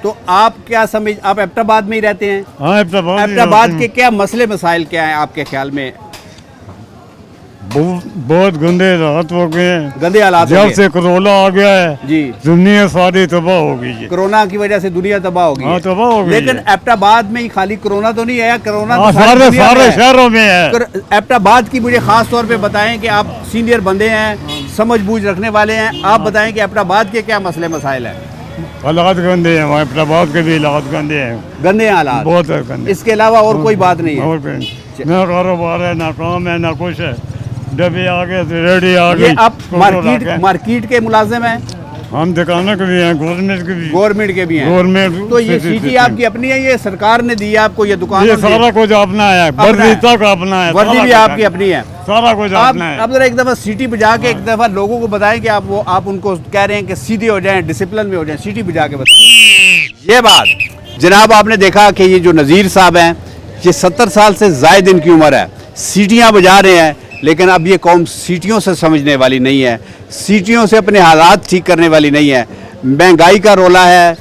तो आप क्या समझ, आप एबटाबाद में ही रहते हैं? हाँ, एबटाबाद के क्या मसले मसाइल क्या हैं आपके ख्याल में? बहुत गंदे हालात हो गए हैं, गंदे हालात हो जब गए। से कोरोना आ गया है जी, दुनिया सारी तबाह हो गई है। कोरोना की वजह से दुनिया तबाह हो गई हाँ, है। तबाह हो गई लेकिन है। एबटाबाद में ही खाली कोरोना तो नहीं आया, कोरोना हाँ, तो सारी सारे दुनिया में सारे है। शहरों में है। एबटाबाद की मुझे खास तौर पे बताएं कि आप सीनियर बंदे हैं, समझ बूझ रखने वाले हैं, आप बताएं कि एबटाबाद के क्या मसले मसाइल हैं? हालात गंदे हैं, वहाँ एबटाबाद के भी हालात गंदे हैं, गंदे हालात, बहुत गंदे। इसके अलावा और कोई बात नहीं है? और कोई ना कारोबार है, ना काम है, ना कुछ है। डब्बे आ गए, रेडी आ गई। ये आप मार्केट के मुलाजिम हैं? हम दुकानों के भी हैं, गवर्नमेंट के भी, गवर्नमेंट के भी हैं। गवर्नमेंट। तो ये सिटी आपकी अपनी है, ये सरकार ने दी है आपको ये दुकान? ये सारा कुछ अपना है, वर्दी तक अपना है, वर्दी भी आपकी अपनी है, सारा कुछ अपना है। आप जरा एक दफा सिटी बजा के एक दफा लोगों को बताएं कि आप उनको कह रहे हैं कि सीधे हो जाएं, डिसिप्लिन में हो जाएं, सिटी बजा के बताएं। ये बात जनाब, आपने देखा कि ये जो नज़ीर साहब हैं, ये 70 साल से ज़ायद इनकी उम्र है, सीटियाँ बजा रहे हैं, लेकिन अब ये कौम सीटियों से समझने वाली नहीं है, सीटियों से अपने हालात ठीक करने वाली नहीं है। महंगाई का रोला है।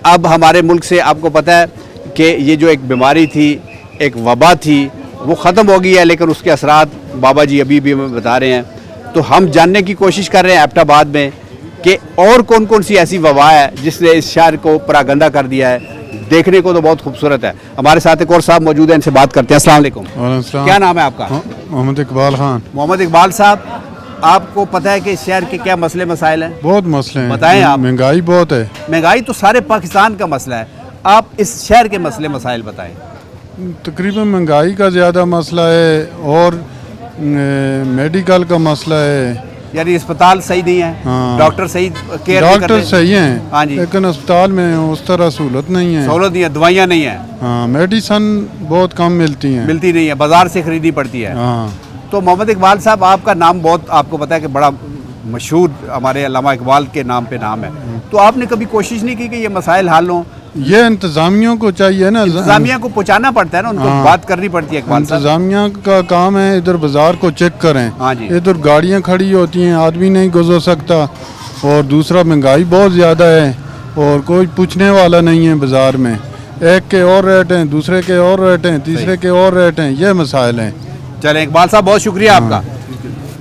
अब हमारे मुल्क से आपको पता है कि ये जो एक बीमारी थी, एक वबा थी, वो ख़त्म हो गई है, लेकिन उसके असरात बाबा जी अभी भी हमें बता रहे हैं। तो हम जानने की कोशिश कर रहे हैं एबटाबाद में कि और कौन कौन सी ऐसी वबा है जिसने इस शहर को परागंदा कर दिया है। देखने को तो बहुत खूबसूरत है। हमारे साथ एक और साहब मौजूद हैं, इनसे बात करते हैं। अस्सलाम वालेकुम। क्या नाम है आपका? मोहम्मद इकबाल खान। मोहम्मद इकबाल साहब, आपको पता है कि इस शहर के क्या मसले मसाइल हैं? बहुत मसले हैं, बताएं आप। महंगाई बहुत है। महंगाई तो सारे पाकिस्तान का मसला है, आप इस शहर के मसले मसाइल बताएं। तकरीबन महंगाई का ज़्यादा मसला है और मेडिकल का मसला है, यानी अस्पताल सही नहीं है, हाँ। डॉक्टर सही केयर नहीं कर डॉक्टर रहे। सही हैं, हाँ जी, लेकिन अस्पताल में उस तरह सहूलत नहीं है, सहूलत नहीं है, दवाइयाँ नहीं है, हाँ, मेडिसन बहुत कम मिलती हैं, मिलती नहीं है, बाजार से खरीदनी पड़ती है। हाँ। तो मोहम्मद इकबाल साहब, आपका नाम बहुत, आपको पता है कि बड़ा मशहूर हमारे अल्लामा इकबाल के नाम पे नाम है, तो आपने कभी कोशिश नहीं की कि ये मसाइल हल हों? ये इंतज़ामिया को चाहिए ना, इंतज़ामिया को पहुँचाना पड़ता है ना, उनको हाँ। बात करनी पड़ती है। इकबाल साहब, इंतज़ामिया का काम है इधर बाज़ार को चेक करें। हाँ जी। इधर गाड़ियाँ खड़ी होती हैं, आदमी नहीं गुजर सकता, और दूसरा महंगाई बहुत ज़्यादा है और कोई पूछने वाला नहीं है बाज़ार में। एक के और रेट हैं, दूसरे के और रेट हैं, तीसरे के और रेट हैं, ये मसाइल हैं। चलें इकबाल साहब, बहुत शुक्रिया आपका।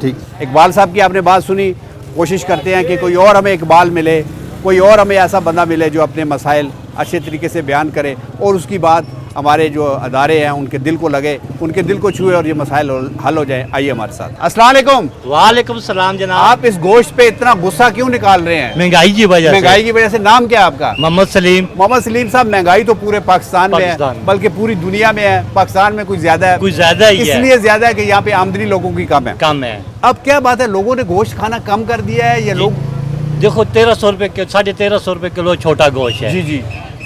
ठीक, इकबाल साहब की आपने बात सुनी। कोशिश करते हैं कि कोई और हमें इकबाल मिले, कोई और हमें ऐसा बंदा मिले जो अपने मसाइल अच्छे तरीके से बयान करे और उसकी बात हमारे जो अदारे हैं उनके दिल को लगे, उनके दिल को छुए और ये मसाइल हल हो जाए। आइए हमारे साथ। अस्सलाम वालेकुम। वालेकुम सलाम जनाब। आप इस गोश्त पे इतना गुस्सा क्यों निकाल रहे हैं? महंगाई की वजह से। महंगाई की वजह से। नाम क्या है आपका? मोहम्मद सलीम। मोहम्मद सलीम साहब, महंगाई तो पूरे पाकिस्तान में है, बल्कि पूरी दुनिया में है। पाकिस्तान में कुछ ज्यादा है, कुछ ज्यादा ही है, इसलिए ज्यादा है कि यहाँ पे आमदनी लोगों की कम है। कम है। अब क्या बात है, लोगों ने गोश्त खाना कम कर दिया है? ये लोग देखो 1300 रुपए, 1350 रुपए किलो छोटा गोश्त है। जी जी।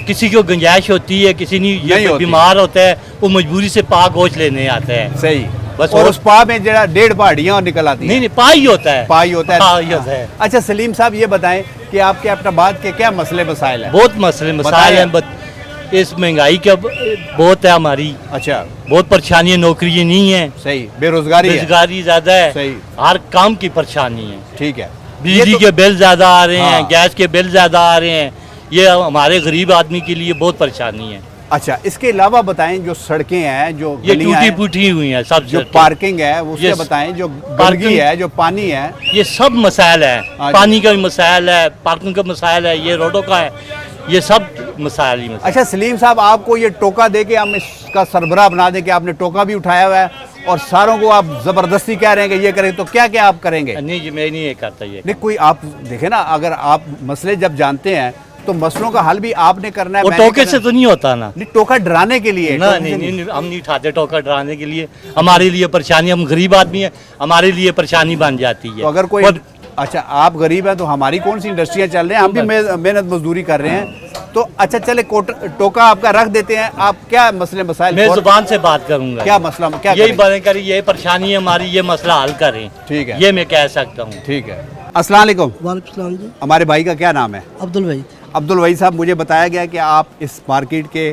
किसी को गुंजाइश होती है, किसी नहीं बीमार होता है, वो मजबूरी से पा गोश्त लेने आता है। सही। बस और उस पा में जरा 1.5 पहाड़ियाँ निकल आती हैं। नहीं, पा ही होता है। पा ही होता है। पा ही होता है। अच्छा सलीम साहब, ये बताएं कि आपके एबटाबाद के क्या मसले मसाइल हैं? बहुत मसले मसाइल हैं, इस महंगाई का बहुत है हमारी। अच्छा। बहुत परेशानी, नौकरी नहीं है। सही। बेरोजगारी ज्यादा है। सही। हर काम की परेशानी है। ठीक है। बिजली के बिल ज्यादा आ रहे हैं, गैस के बिल ज्यादा आ रहे हैं, ये हमारे गरीब आदमी के लिए बहुत परेशानी है। अच्छा, इसके अलावा बताएं जो सड़कें हैं, जो ये टूटी फूटी हुई हैं, सब जो पार्किंग है उससे बताएं, जो गंदगी है, जो पानी है, ये सब मसाइल है। पानी का भी मसाइल है, पार्किंग का मसाइल है, ये रोडों का है, ये सब मसाइल ही मसाइल। अच्छा सलीम साहब, आपको ये टोका दे के हम इसका सरबराह बना दें कि आपने टोका भी उठाया हुआ है और सारों को आप जबरदस्ती कह रहे हैं कि ये करें, तो क्या क्या आप करेंगे? नहीं जी, मैं नहीं ये करता ये। नहीं, कोई आप देखे ना, अगर आप मसले जब जानते हैं तो मसलों का हल भी आपने करना है। वो टोके से तो नहीं होता ना। नहीं, टोका डराने के लिए। नहीं, हम नहीं उठाते टोका डराने के लिए। हमारे लिए परेशानी, हम गरीब आदमी हैं, हमारे लिए परेशानी बन जाती है। तो अगर कोई अच्छा, आप गरीब हैं तो हमारी कौन सी इंडस्ट्रियाँ चल रही हैं, हम भी मेहनत मजदूरी कर रहे हैं। तो अच्छा चले, टोका आपका रख देते हैं, आप क्या मसले मसाइल? मैं जुबान से बात करूंगा। क्या मसला, क्या यही बातें करें, ये परेशानी है हमारी, ये मसला हल करें। ठीक है, ये मैं कह सकता हूँ। ठीक है। अस्सलाम वालेकुम। वालेकुम सलाम जी। हमारे भाई का क्या नाम है? अब्दुल वहीद। अब्दुल वहीद साहब, मुझे बताया गया कि आप इस मार्केट के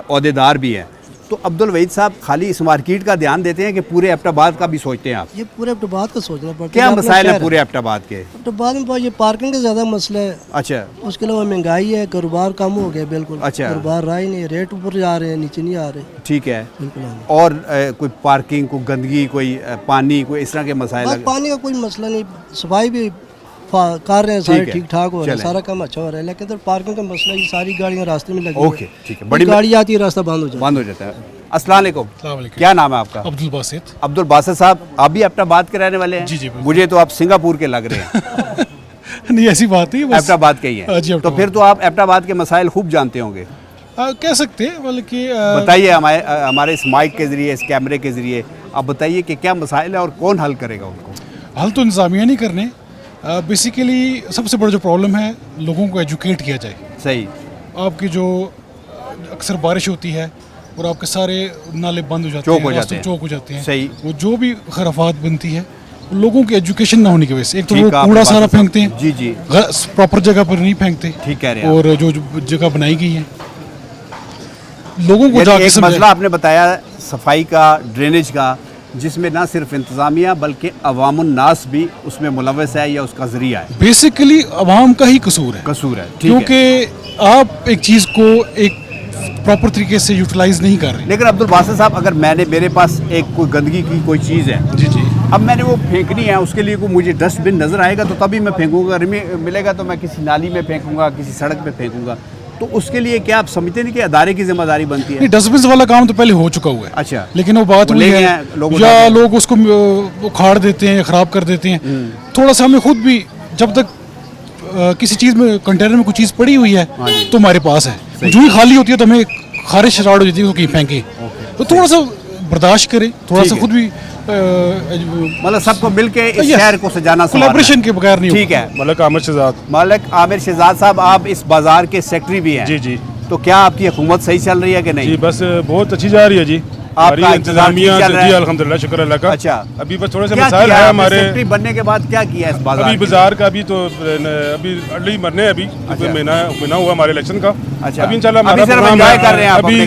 ओहदेदार भी हैं, तो अब्दुल वहीद साहब खाली इस मार्केट का ध्यान देते हैं कि पूरे एबटाबाद का भी सोचते हैं आप? ये पूरे एबटाबाद का सोचना पड़ता है। क्या मसाइल है पूरे एबटाबाद के? एबटाबाद में ये पार्किंग का ज़्यादा मसला है। अच्छा। उसके अलावा महंगाई है, कारोबार कम हो गया बिल्कुल। अच्छा। कारोबार रहा ही नहीं, रेट ऊपर जा रहे हैं, नीचे नहीं आ रहे। ठीक है। बिल्कुल। और कोई पार्किंग, कोई गंदगी, कोई पानी, कोई इस तरह के मसाइल? पानी का कोई मसला नहीं, सफाई भी कर रहे हैं, सारे ठीक ठाक हो रहे हैं, सारा काम अच्छा हो रहा है। लेकिन तो पार्किंग का मसला, ये सारी गाड़ियाँ रास्ते में लगी। ओके, ठीक है। बड़ी गाड़ी आती है, रास्ता बंद हो जाता है। अस्सलाम वालेकुम। क्या नाम है आपका? अब्दुल बासित। अब्दुल बासित साहब, आप भी एबटाबाद के रहने वाले हैं? जी जी। मुझे तो आप सिंगापुर के लग रहे हैं। नहीं, ऐसी बात नहीं, एबटाबाद के ही हैं। तो फिर तो आप एबटाबाद के मसाइल खूब जानते होंगे। कह सकते हैं, बल्कि बताइए हमारे इस माइक के जरिए, इस कैमरे के जरिए आप बताइए कि क्या मसाइल है और कौन हल करेगा उनको? हल तो इंतजामिया नहीं करने, बेसिकली सबसे बड़ा जो प्रॉब्लम है, लोगों को एजुकेट किया जाए। सही। आपकी जो अक्सर बारिश होती है और आपके सारे नाले बंद हो जाते हैं, चौक हो जाते हैं। सही। वो जो भी खराफात बनती है, लोगों की एजुकेशन ना होने की वजह से, एक तो वो कूड़ा सारा फेंकते हैं। जी जी। प्रॉपर जगह पर नहीं फेंकते। ठीक कह रहे हैं। और जो जगह बनाई गई है, लोगों को जाके एक मसला आपने बताया सफाई का, ड्रेनेज का, जिसमें ना सिर्फ इंतजामिया बल्कि अवामुन नास भी उसमें मुलव्वस है या उसका जरिया है। बेसिकली अवाम का ही कसूर है। क्योंकि आप एक चीज़ को एक प्रॉपर तरीके से यूटिलाइज नहीं कर रहे। लेकिन अब्दुल बासित साहब, अगर मेरे पास एक कोई गंदगी की कोई चीज़ है, जी जी, अब मैंने वो फेंकनी है, उसके लिए कोई मुझे डस्टबिन नज़र आएगा तो तभी मैं फेंकूंगा, मिलेगा तो मैं किसी नाली में फेंकूंगा, किसी सड़क पे फेंकूंगा। तो उसके लिए क्या आप समझते नहीं कि अदारे की जिम्मेदारी बनती है? डस्टबिन वाला काम तो पहले हो चुका हुआ है। अच्छा। लेकिन वो बात हुई है, या लोग उसको उखाड़ देते हैं, खराब कर देते हैं। थोड़ा सा हमें खुद भी, जब तक किसी चीज़ में, कंटेनर में कोई चीज़ पड़ी हुई है तो हमारे पास है, जो ही खाली होती है तो हमें खारिश स्टार्ट हो जाती है, कहीं फेंके। तो थोड़ा सा बर्दाश्त करें, थोड़ा सा खुद भी, मतलब सबको मिलके इस शहर को सजाना, कोलैबोरेशन के बगैर नहीं। ठीक है। मलिक आमिर शहजाद। मलिक आमिर शहजाद साहब, आप इस बाजार के सेक्रेटरी भी हैं। जी जी। तो क्या आपकी हुकूमत सही चल रही है कि नहीं? जी, बस बहुत अच्छी जा रही है जी। आपका इंतजामिया जी अल्हम्दुलिल्लाह, शुक्र अल्लाह का। अच्छा। अभी बस थोड़े से मसाइल है हमारे। सेक्रेटरी बनने के बाद क्या किया इस बाजार? अभी बाजार का भी तो अभी अर्ली मरने, अभी महीना हुआ हमारे इलेक्शन का। अच्छा। अभी इंशाल्लाह हमारा प्रोग्राम कर रहे हैं आप अभी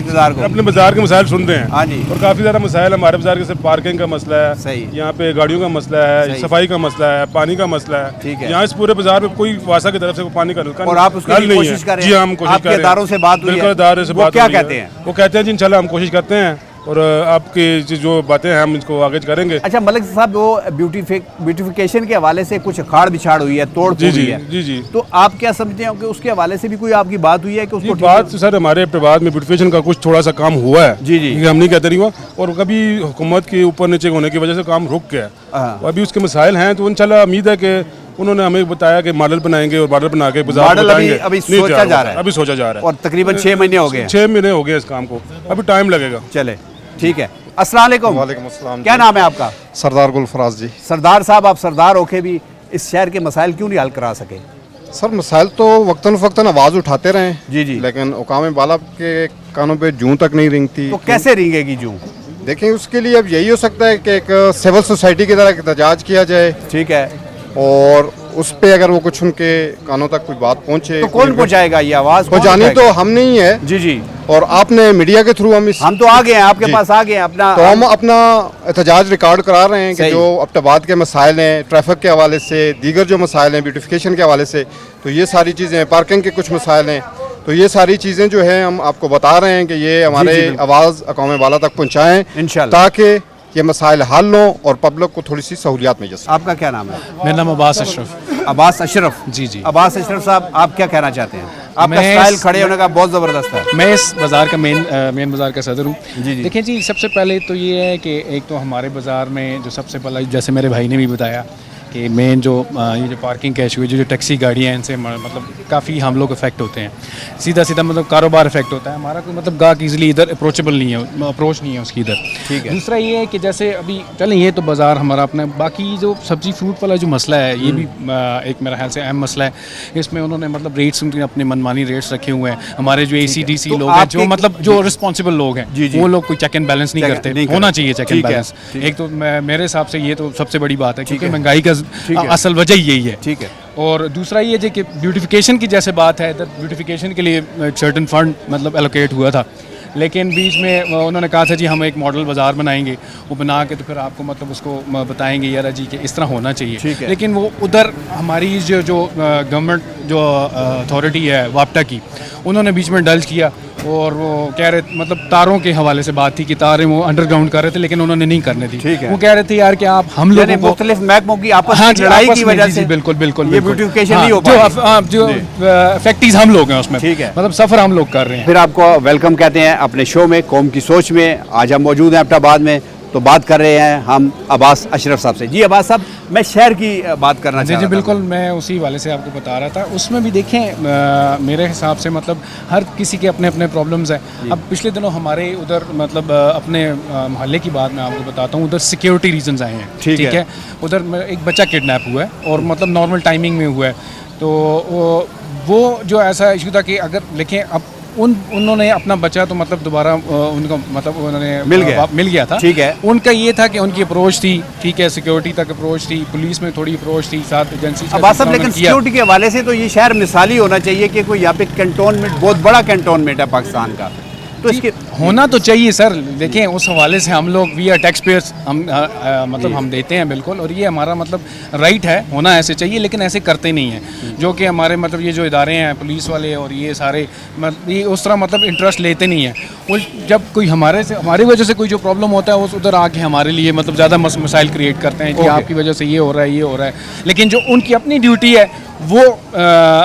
अपने बाजार के मसाइल सुन रहे हैं। हाँ जी। और काफी ज्यादा मसाइल हमारे बाजार के, सिर्फ पार्किंग का मसला है, सही, यहाँ पे गाड़ियों का मसला है, सफाई का मसला है, पानी का मसला है। ठीक है। यहाँ इस पूरे बाजार में कोई वासा की तरफ से पानी का हल और आप उसके लिए कोशिश कर रहे हैं? जी, हम कोशिश कर रहे हैं। इदारों से बात हुई है? बिल्कुल, इदारों से बात। क्या कहते हैं? वो कहते हैं जी इंशाल्लाह हम कोशिश करते हैं और आपकी जो बातें हैं हम इसको आगे करेंगे। अच्छा मलिक साहब, वो ब्यूटिफिकेशन के हवाले से कुछ अखाड़ बिछाड़ हुई है, तोड़ फोड़ हुई है। जी जी। तो आप क्या समझते हैं कि उसके हवाले से भी कोई आपकी बात हुई है कि उसको? बात सर, हमारे एबटाबाद में ब्यूटिफिकेशन का कुछ थोड़ा सा काम हुआ है। जी जी। हम नहीं कहते नहीं हुआ, और कभी हुकूमत के ऊपर नीचे होने की वजह से काम रुक गया। अभी उसके मसाइल हैं, तो इंशाल्लाह उम्मीद है कि उन्होंने हमें बताया कि मॉडल बनाएंगे और मॉडल बना के बाजार में अभी सोचा जा रहा है। अभी सोचा जा रहा है। और तकरीबन 6 महीने हो गए। 6 महीने हो गए इस काम को, अभी टाइम लगेगा। चले, ठीक है। अस्सलाम वालेकुम। वालेकुम अस्सलाम। क्या नाम है आपका? सरदार गुलफराज जी। सरदार साहब, आप सरदार होके भी इस शहर के मसाइल क्यों नहीं हल करा सके? सर, मसाइल तो वक्तन फ़क्तन आवाज़ उठाते रहे। जी जी। लेकिन हुकाम बाला के कानों पे जूं तक नहीं रिंगती। तो कैसे रिंगेगी जूं? देखें, उसके लिए अब यही हो सकता है कि एक सिविल सोसाइटी की तरह एहतजाज किया जाए। ठीक है। और उस पे अगर वो कुछ उनके कानों तक कोई बात पहुंचे तो कौन पहुंचाएगा ये आवाज़? पहुंचानी तो हम नहीं है। जी जी। और आपने मीडिया के थ्रू हम तो आ गए हैं, आपके पास आ गए हैं अपना। तो हम अपना एहतजाज रिकॉर्ड करा रहे हैं कि जो एबटाबाद के मसाइल हैं, ट्रैफिक के हवाले से, दीगर जो मसाइल हैं ब्यूटिफिकेशन के हवाले से, तो ये सारी चीज़ें, पार्किंग के कुछ मसाइल हैं, तो ये सारी चीज़ें जो है हम आपको बता रहे हैं कि ये हमारे आवाज़ अक़वाम वाला तक पहुँचाएँ इंशाल्लाह, ताकि ये मसाइल हल हों और पब्लिक को थोड़ी सी सहूलियात मिल जाए। आपका क्या नाम है? मेरा नाम अब्बास अशरफ। अब्बास अशरफ। जी जी। अब्बास अशरफ साहब, आप क्या कहना चाहते हैं? आपका स्टाइल खड़े होने का बहुत ज़बरदस्त है। मैं इस बाज़ार का मेन बाज़ार का सदर हूँ। जी जी। देखिए जी, सबसे पहले तो ये है कि एक तो हमारे बाज़ार में जो सबसे पहला, जैसे मेरे भाई ने भी बताया कि मेन जो ये जो पार्किंग का इशू है, जो टैक्सी गाड़ियाँ हैं, इनसे मतलब काफ़ी हम लोग इफेक्ट होते हैं। सीधा मतलब कारोबार इफेक्ट होता है हमारा। कोई मतलब गाहक इजीली इधर अप्रोचेबल नहीं है, अप्रोच नहीं है उसकी इधर। ठीक है। दूसरा ये है कि जैसे अभी चलें, ये तो बाज़ार हमारा अपना, बाकी जो सब्ज़ी फ्रूट वाला जो मसला है, ये भी एक मेरा ख्याल से अहम मसला है। इसमें उन्होंने मतलब रेट्स अपने मनमानी रेट्स रखे हुए हैं। हमारे जो ACDC लोग हैं, जो मतलब जो रिस्पॉन्सिबल लोग हैं, वो लोग कोई चेक एंड बैलेंस नहीं करते। होना चाहिए चेक एंड बैलेंस। एक तो मेरे हिसाब से ये तो सबसे बड़ी बात है, क्योंकि महंगाई का असल वजह यही है। ठीक है। और दूसरा ये है कि ब्यूटिफिकेशन की जैसे बात है, इधर ब्यूटिफिकेशन के लिए एक सर्टन फंड मतलब एलोकेट हुआ था, लेकिन बीच में उन्होंने कहा था जी हम एक मॉडल बाज़ार बनाएंगे, वो बना के तो फिर आपको मतलब उसको बताएंगे यार जी कि इस तरह होना चाहिए। लेकिन वो उधर हमारी जो गवर्नमेंट जो अथॉरिटी है वापटा की, उन्होंने बीच में डल्ज किया और वो कह रहे मतलब तारों के हवाले से बात थी कि तारें वो अंडरग्राउंड कर रहे थे, लेकिन उन्होंने नहीं करने दी। वो कह रहे थे यार कि आप हम लोगों को मुख्तलिफ महकमों की आपस में लड़ाई की वजह से बिल्कुल बिल्कुल ये ब्यूटिफिकेशन नहीं हो पाई, जो फैक्ट्रीज हम लोग हैं उसमें, मतलब सफ़र हम लोग कर रहे हैं। फिर आपको वेलकम कहते हैं अपने शो में कौम की सोच में। आज हम मौजूद हैं एबटाबाद में, तो बात कर रहे हैं हम अब्बास अशरफ साहब से। जी अब्बास साहब, मैं शहर की बात करना चाह रहा था। बिल्कुल, मैं उसी वाले से आपको बता रहा था। उसमें भी देखें मेरे हिसाब से मतलब हर किसी के अपने अपने प्रॉब्लम्स हैं। अब पिछले दिनों हमारे उधर मतलब अपने मोहल्ले की बात मैं आपको बताता हूँ, उधर सिक्योरिटी रीजंस आए हैं, ठीक है। उधर एक बच्चा किडनैप हुआ है और मतलब नॉर्मल टाइमिंग में हुआ है, तो वो जो ऐसा इशू था कि अगर लेकिन अब उन्होंने अपना बच्चा तो मतलब दोबारा उनको मतलब उन्होंने मिल गया था, ठीक है। उनका ये था कि उनकी अप्रोच थी, ठीक है, सिक्योरिटी तक अप्रोच थी, पुलिस में थोड़ी अप्रोच थी, साथ एजेंसी से। अब लेकिन सिक्योरिटी के हवाले से तो ये शहर मिसाली होना चाहिए कि कोई यहाँ पे कैंटोनमेंट, बहुत बड़ा कैंटोनमेंट है पाकिस्तान का, तो इसके होना तो चाहिए सर। देखें उस हवाले से हम लोग वी आर टैक्स पेयर्स, हम मतलब हम देते हैं बिल्कुल, और ये हमारा मतलब राइट है, होना ऐसे चाहिए, लेकिन ऐसे करते नहीं हैं। जो कि हमारे मतलब ये जो इदारे हैं पुलिस वाले और ये सारे ये उस तरह मतलब इंटरेस्ट लेते नहीं हैं। जब कोई हमारी वजह से कोई जो प्रॉब्लम होता है वो उधर आके हमारे लिए मतलब ज़्यादा मसाइल क्रिएट करते हैं कि आपकी वजह से ये हो रहा है, ये हो रहा है। लेकिन जो उनकी अपनी ड्यूटी है वो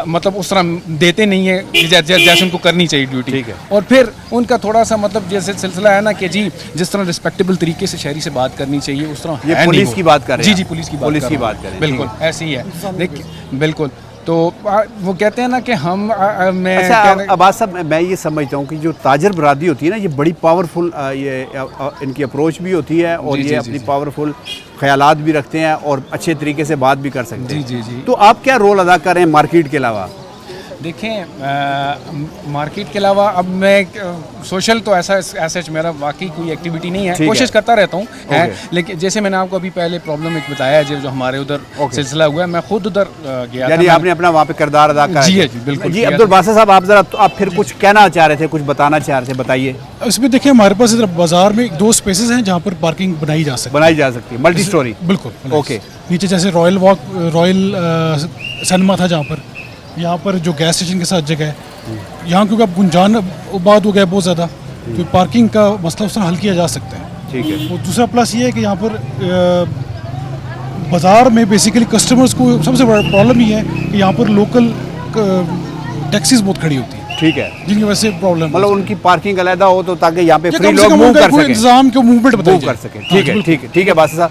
मतलब उस तरह देते नहीं है जैसे उनको करनी चाहिए ड्यूटी, ठीक है। और फिर उनका थोड़ा सा मतलब जैसे सिलसिला है ना कि जी जिस तरह रिस्पेक्टेबल तरीके से शहरी से बात करनी चाहिए उस तरह ये पुलिस की बात कर रहे हैं। जी पुलिस की बात कर रहे हैं, बिल्कुल ऐसे ही है। देखिए बिल्कुल, तो वो कहते हैं ना कि हम मैं अच्छा अब्बास साहब, मैं ये समझता हूँ कि जो ताजर बरादरी होती है ना, ये बड़ी पावरफुल ये इनकी अप्रोच भी होती है और ये अपनी पावरफुल ख्यालात भी रखते हैं और अच्छे तरीके से बात भी कर सकते हैं। जी। तो आप क्या रोल अदा कर रहे हैं मार्केट के अलावा? देखें मार्केट के अलावा अब मैं सोशल तो ऐसा मेरा वाकई कोई एक्टिविटी नहीं है, कोशिश करता रहता हूँ, लेकिन जैसे मैंने आपको अभी पहले प्रॉब्लम एक बताया जो हमारे उधर सिलसिला हुआ है, मैं खुद उधर गया यानी आपने अपना वहाँ पे किरदार अदा करा? जी बिल्कुल। जी अब्दुल बासित साहब, आप जरा आप फिर कुछ कहना चाह रहे थे, कुछ बताना चाह रहे थे, बताइए। इसमें देखिए हमारे पास इधर बाजार में 2 स्पेसेस हैं जहाँ पर पार्किंग बनाई जा सकती है, मल्टी स्टोरी। बिल्कुल ओके। नीचे जैसे रॉयल सिनेमा था जहाँ पर, यहाँ पर जो गैस स्टेशन के साथ जगह है, यहाँ क्योंकि अब गुंजान आबाद हो गया बहुत ज़्यादा, तो पार्किंग का मसला उस तरह हल किया जा सकता है, ठीक है। और दूसरा प्लस ये है कि यहाँ पर बाज़ार में बेसिकली कस्टमर्स को सबसे बड़ा प्रॉब्लम ये है कि यहाँ पर लोकल टैक्सीज बहुत खड़ी होती है, ठीक है, जिनकी वजह से प्रॉब्लम, मतलब उनकी पार्किंग अलग हो तो ताकि यहाँ पे फ्री लोग मूव कर सकें, इंतजाम के मूवमेंट कर सकें। ठीक है बासित साहब,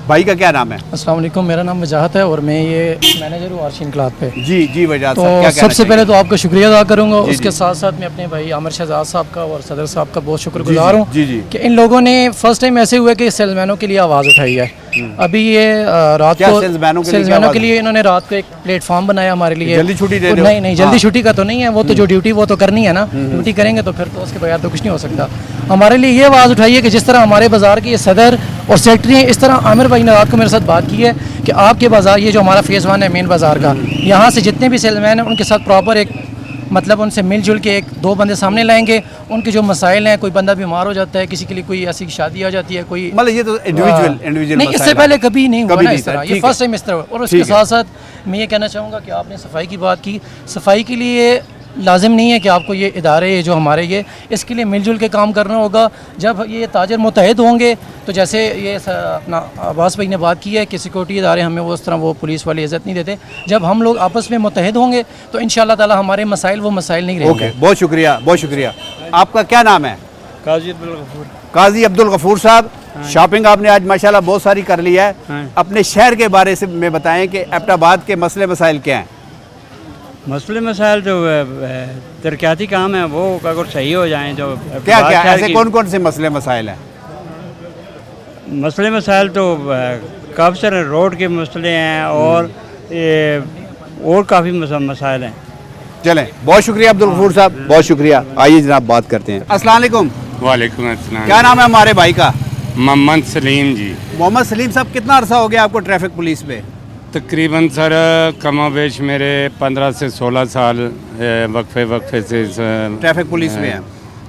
भाई का क्या नाम है? अस्सलाम वालेकुम, मेरा नाम वजाहत है और मैं ये मैनेजर हूँ आर्शिन क्लाथ पे। जी वजाहत साहब, क्या सबसे पहले तो आपका शुक्रिया अदा करूँगा, उसके साथ साथ मैं अपने भाई आमिर शहजाद साहब का और सदर साहब का बहुत शुक्रगुजार हूँ कि इन लोगों ने फर्स्ट टाइम ऐसे हुआ कि सेल्समैनों के लिए आवाज़ उठाई है। अभी ये रात को सेल्समैनों के लिए इन्होंने रात को एक प्लेटफॉर्म बनाया हमारे लिए। जल्दी छुट्टी दे दो? नहीं जल्दी छुट्टी का तो नहीं है, वो तो जो ड्यूटी वो तो करनी है ना, ड्यूटी करेंगे तो फिर तो उसके बगैर तो कुछ नहीं हो सकता। हमारे लिए ये आवाज़ उठाइए कि जिस तरह हमारे बाज़ार के ये सदर और सेक्रेटरी हैं, इस तरह आमिर भाई ने रात को मेरे साथ बात की है कि आपके बाज़ार ये जो हमारा फेज़ 1 है मेन बाज़ार का, यहाँ से जितने भी सेल्समैन हैं उनके साथ प्रॉपर एक मतलब उनसे मिलजुल के 1-2 बंदे सामने लाएंगे, उनके जो मसाइल हैं, कोई बंदा बीमार हो जाता है, किसी के लिए कोई ऐसी शादी आ जाती है, कोई मतलब ये तो इंडिविजुअल नहीं, इससे पहले कभी नहीं हुआ ना इस तरह, ये फर्स्ट टाइम इस तरह। और उसके साथ साथ मैं ये कहना चाहूँगा कि आपने सफाई की बात की, सफाई के लिए लाजिम नहीं है कि आपको ये इदारे जो हमारे ये इसके लिए मिलजुल के काम करना होगा। जब ये ताजर मुतहद होंगे तो जैसे ये अपना अब्बास भाई ने बात की है कि सिक्योरिटी इदारे हमें वो उस तरह वो पुलिस वाले इज़्ज़त नहीं देते, जब हम लोग आपस में मुतहद होंगे तो इंशाअल्लाह ताला हमारे मसाइल वो मसाइल नहीं रहेंगे। बहुत शुक्रिया। आपका क्या नाम है? काजी अब्दुल गफूर साहब, शॉपिंग आपने आज माशाल्लाह बहुत सारी कर ली है, अपने शहर के बारे से में बताएं कि एबटाबाद के मसले मसाइल क्या हैं? मसले मसाइल जो तरक्याती काम है वो अगर सही हो जाएं तो क्या ऐसे कौन से मसले मसाइल हैं? मसले मसाइल तो काफ़ी सारे रोड के मसले हैं और काफ़ी मसाइल हैं। चलें, बहुत शुक्रिया अब्दुल गफूर साहब, बहुत शुक्रिया। आइए जनाब बात करते हैं। अस्सलाम वालेकुम। वालेकुम अस्सलाम। क्या नाम है हमारे भाई का? मोहम्मद सलीम जी। मोहम्मद सलीम साहब, कितना अरसा हो गया आपको ट्रैफिक पुलिस पे? तकरीबन सर कमाबेश मेरे 15 से 16 साल वक्फे से ट्रैफिक पुलिस में हैं।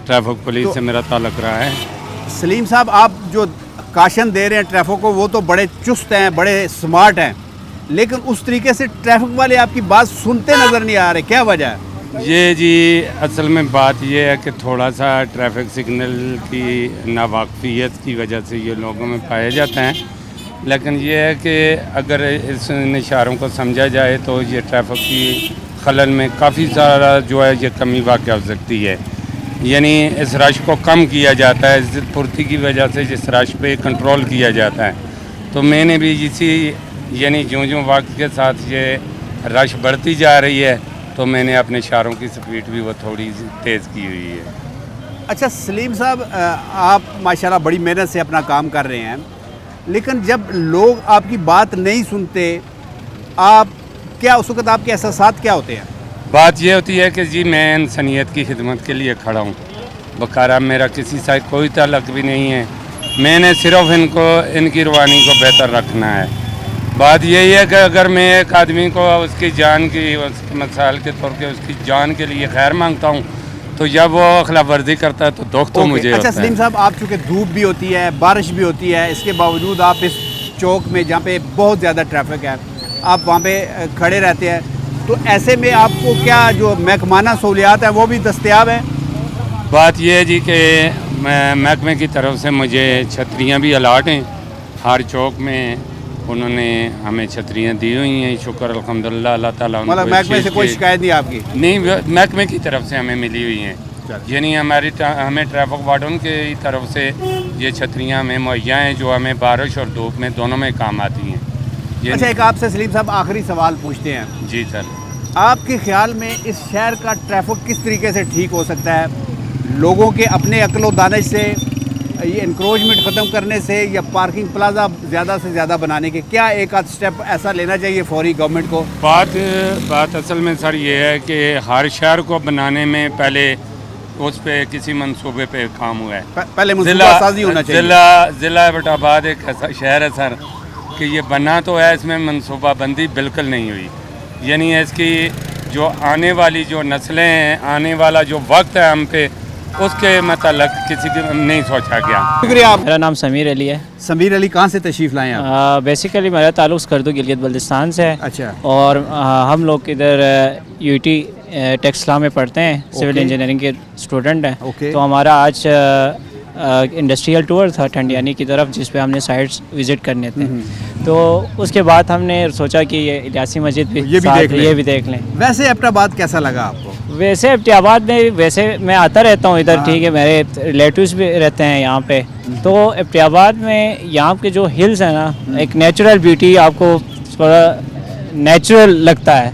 ट्रैफिक पुलिस से मेरा ताल्लुक रहा है। सलीम साहब, आप जो काशन दे रहे हैं ट्रैफिक को, वो तो बड़े चुस्त हैं, बड़े स्मार्ट हैं, लेकिन उस तरीके से ट्रैफिक वाले आपकी बात सुनते नज़र नहीं आ रहे, क्या वजह है? ये जी असल में बात ये है कि थोड़ा सा ट्रैफिक सिग्नल की नावाकफियत की वजह से ये लोगों में पाए जाते हैं, लेकिन ये है कि अगर इस इशारों को समझा जाए तो ये ट्रैफिक की खलल में काफ़ी सारा जो है ये कमी वाक़ हो सकती है। यानी इस रश को कम किया जाता है, इस पूर्ति की वजह से जिस रश पे कंट्रोल किया जाता है। तो मैंने भी इसी यानी जो वक्त के साथ ये रश बढ़ती जा रही है तो मैंने अपने इशारों की स्पीड भी वो थोड़ी तेज़ की हुई है। अच्छा सलीम साहब, आप माशाल्लाह बड़ी मेहनत से अपना काम कर रहे हैं, लेकिन जब लोग आपकी बात नहीं सुनते, आप क्या उस वक्त आपके एहसास क्या होते हैं? बात ये होती है कि जी मैं इंसानियत की खिदमत के लिए खड़ा हूँ, बकारा मेरा किसी से कोई ताल्लुक भी नहीं है, मैंने सिर्फ इनको इनकी रवानी को बेहतर रखना है। बात यही है कि अगर मैं एक आदमी को उसकी जान की मिसाल के तौर पे उसकी जान के लिए खैर मांगता हूँ तो जब वो खिलाफ वर्जी करता है तो दुख तो मुझे अच्छा होता है। सलीम साहब, आप चूँकि धूप भी होती है, बारिश भी होती है, इसके बावजूद आप इस चौक में जहाँ पे बहुत ज़्यादा ट्रैफिक है, आप वहाँ पे खड़े रहते हैं, तो ऐसे में आपको क्या जो महकमाना सहूलियात हैं वो भी दस्तयाब हैं? बात यह है जी कि महकमे की तरफ से मुझे छतरियाँ भी अलाट हैं, हर चौक में उन्होंने हमें छतरियाँ दी हुई हैं, शुक्र अल्हम्दुलिल्लाह, अल्लाह ताला उनको मतलब महकमे से कोई शिकायत नहीं आपकी? नहीं, महकमे की तरफ से हमें मिली हुई हैं, यानी हमें ट्रैफिक वार्डन की तरफ से ये छतरियाँ हमें मुहैया हैं जो हमें बारिश और धूप में दोनों में काम आती हैं। अच्छा, एक आपसे सलीम साहब आखिरी सवाल पूछते हैं। जी सर, आपके ख्याल में इस शहर का ट्रैफिक किस तरीके से ठीक हो सकता है? लोगों के अपने अक्ल व दानिश से, ये इंक्रोचमेंट ख़त्म करने से, या पार्किंग प्लाजा ज़्यादा से ज़्यादा बनाने के, क्या एक आध स्टेप ऐसा लेना चाहिए फौरी गवर्नमेंट को? बात असल में सर ये है कि हर शहर को बनाने में पहले उस पे किसी मंसूबे पे काम हुआ है, पहले मंसूबासाजी होना चाहिए। ज़िला एबटाबाद एक ऐसा शहर है सर कि ये बना तो है, इसमें मनसूबाबंदी बिल्कुल नहीं हुई, यानी इसकी जो आने वाली जो नस्लें हैं, आने वाला जो वक्त है हम पे, उसके मतलब किसी की नहीं सोचा गया। शुक्रिया। मेरा नाम समीर अली है। समीर अली, कहाँ से तशरीफ़ लाए हैं आप? बेसिकली मेरा ताल्लुक स्कर्दू गिलगित बल्तिस्तान से है। अच्छा। और हम लोग इधर यूटी टेक्सला में पढ़ते हैं, सिविल इंजीनियरिंग के स्टूडेंट हैं। तो हमारा आज इंडस्ट्रियल टूर था ठंडियानी की तरफ, जिस पे हमने साइट्स विज़िट करने थे, तो उसके बाद हमने सोचा कि ये इलियासी मस्जिद भी ये भी देख लें। वैसे एबटाबाद कैसा लगा आपको? वैसे एबटाबाद में वैसे मैं आता रहता हूँ इधर, ठीक है, मेरे रिलेटिव्स भी रहते हैं यहाँ पे, तो एबटाबाद में यहाँ के जो हिल्स हैं ना, एक नेचुरल ब्यूटी आपको थोड़ा नेचुरल लगता है,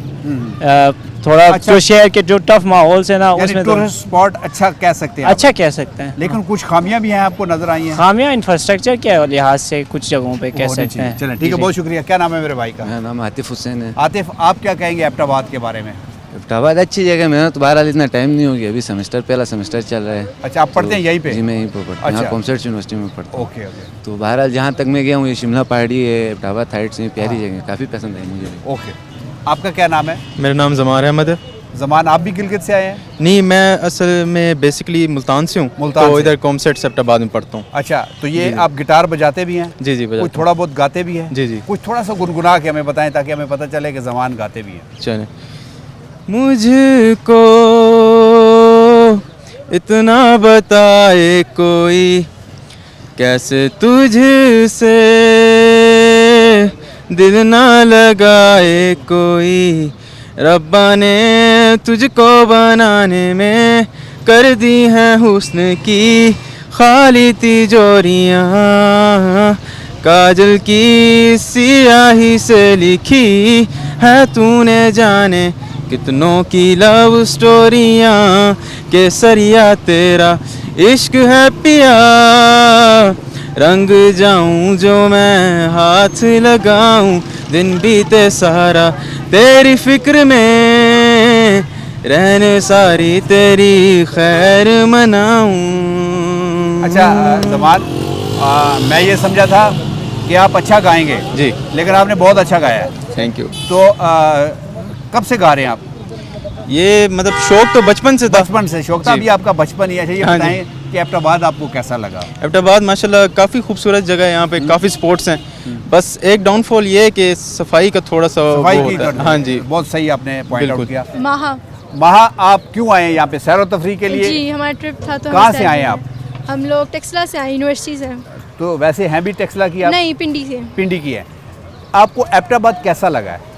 थोड़ा अच्छा। जो शहर के जो टफ माहौल से ना, उसमें टूरिस्ट स्पॉट अच्छा कह सकते हैं, अच्छा कह सकते हैं, लेकिन कुछ खामियां भी हैं आपको नजर आई हैं? खामियां इंफ्रास्ट्रक्चर के लिहाज से कुछ जगहों पे कह सकते हैं। चलें, ठीक है, बहुत शुक्रिया। क्या नाम है मेरे भाई का? मेरा नाम आतिफ हुसैन है। आतिफ, आप क्या कहेंगे एबटाबाद के बारे में? एबटाबाद अच्छी जगह, मेरा तो बहरहाल इतना टाइम नहीं हो गया, अभी पहला सेमेस्टर चल रहा है। अच्छा, आप पढ़ते हैं यहीं पे? जी, मैं यहीं पर पढ़ता हूँ, यहाँ कॉमर्स यूनिवर्सिटी में पढ़ता हूँ। ओके। तो बहरहाल जहाँ तक मैं गया हूँ, ये शिमला पहाड़ी है, एबटाबाद हाइट्स में, प्यारी जगह, काफ़ी पसंद आई मुझे। ओके, आपका क्या नाम है? मेरा नाम जमान अहमद है। जमान, आप भी गिलगित से आए हैं? नहीं, मैं असल में बेसिकली मुल्तान से हूँ, तो इधर कॉमसेट एबटाबाद में पढ़ता हूँ। अच्छा, तो ये आप गिटार बजाते भी हैं? जी, कुछ थोड़ा बहुत गाते भी हैं? जी जी। कुछ थोड़ा सा गुनगुना के हमें बताएं ताकि हमें पता चले कि जमान गाते भी हैं। चलें। मुझको इतना बताए कोई, कैसे तुझसे दिल ना लगाए कोई, रब्बा ने तुझको बनाने में कर दी हैं हुस्न की खाली तिजोरियाँ, काजल की सियाही से लिखी है तूने जाने कितनों की लव स्टोरियाँ, केसरिया तेरा इश्क है पिया, रंग जाऊं जो मैं हाथ लगाऊं, दिन बीते सारा तेरी फिक्र में, रहने सारी तेरी खैर मनाऊं। अच्छा जमान, मैं ये समझा था कि आप अच्छा गाएंगे जी, लेकिन आपने बहुत अच्छा गाया है। Thank you. तो कब से गा रहे हैं आप? ये मतलब शौक तो बचपन से था। बचपन से शौक था, अभी आपका बचपन ही है। अच्छा, ये हाँ जी। बताएं कि एबटाबाद आपको कैसा लगा? एबटाबाद माशाल्लाह काफ़ी खूबसूरत जगह है, यहाँ पे काफ़ी स्पोर्ट्स हैं। बस एक डाउनफॉल ये है कि सफाई का थोड़ा सा वो होता है। हाँ जी, बहुत सही आपने पॉइंट आउट किया। महा आप क्यों आए हैं यहाँ पे? सैर तफरी के लिए? जी, हमारा ट्रिप था। तो कहाँ से आए हैं आप? हम लोग टेक्सला से आए, यूनिवर्सिटी से। तो वैसे हैं भी टेक्सला की आप? नहीं, पिंडी से। पिंडी की है। आपको एबटाबाद कैसा लगा है?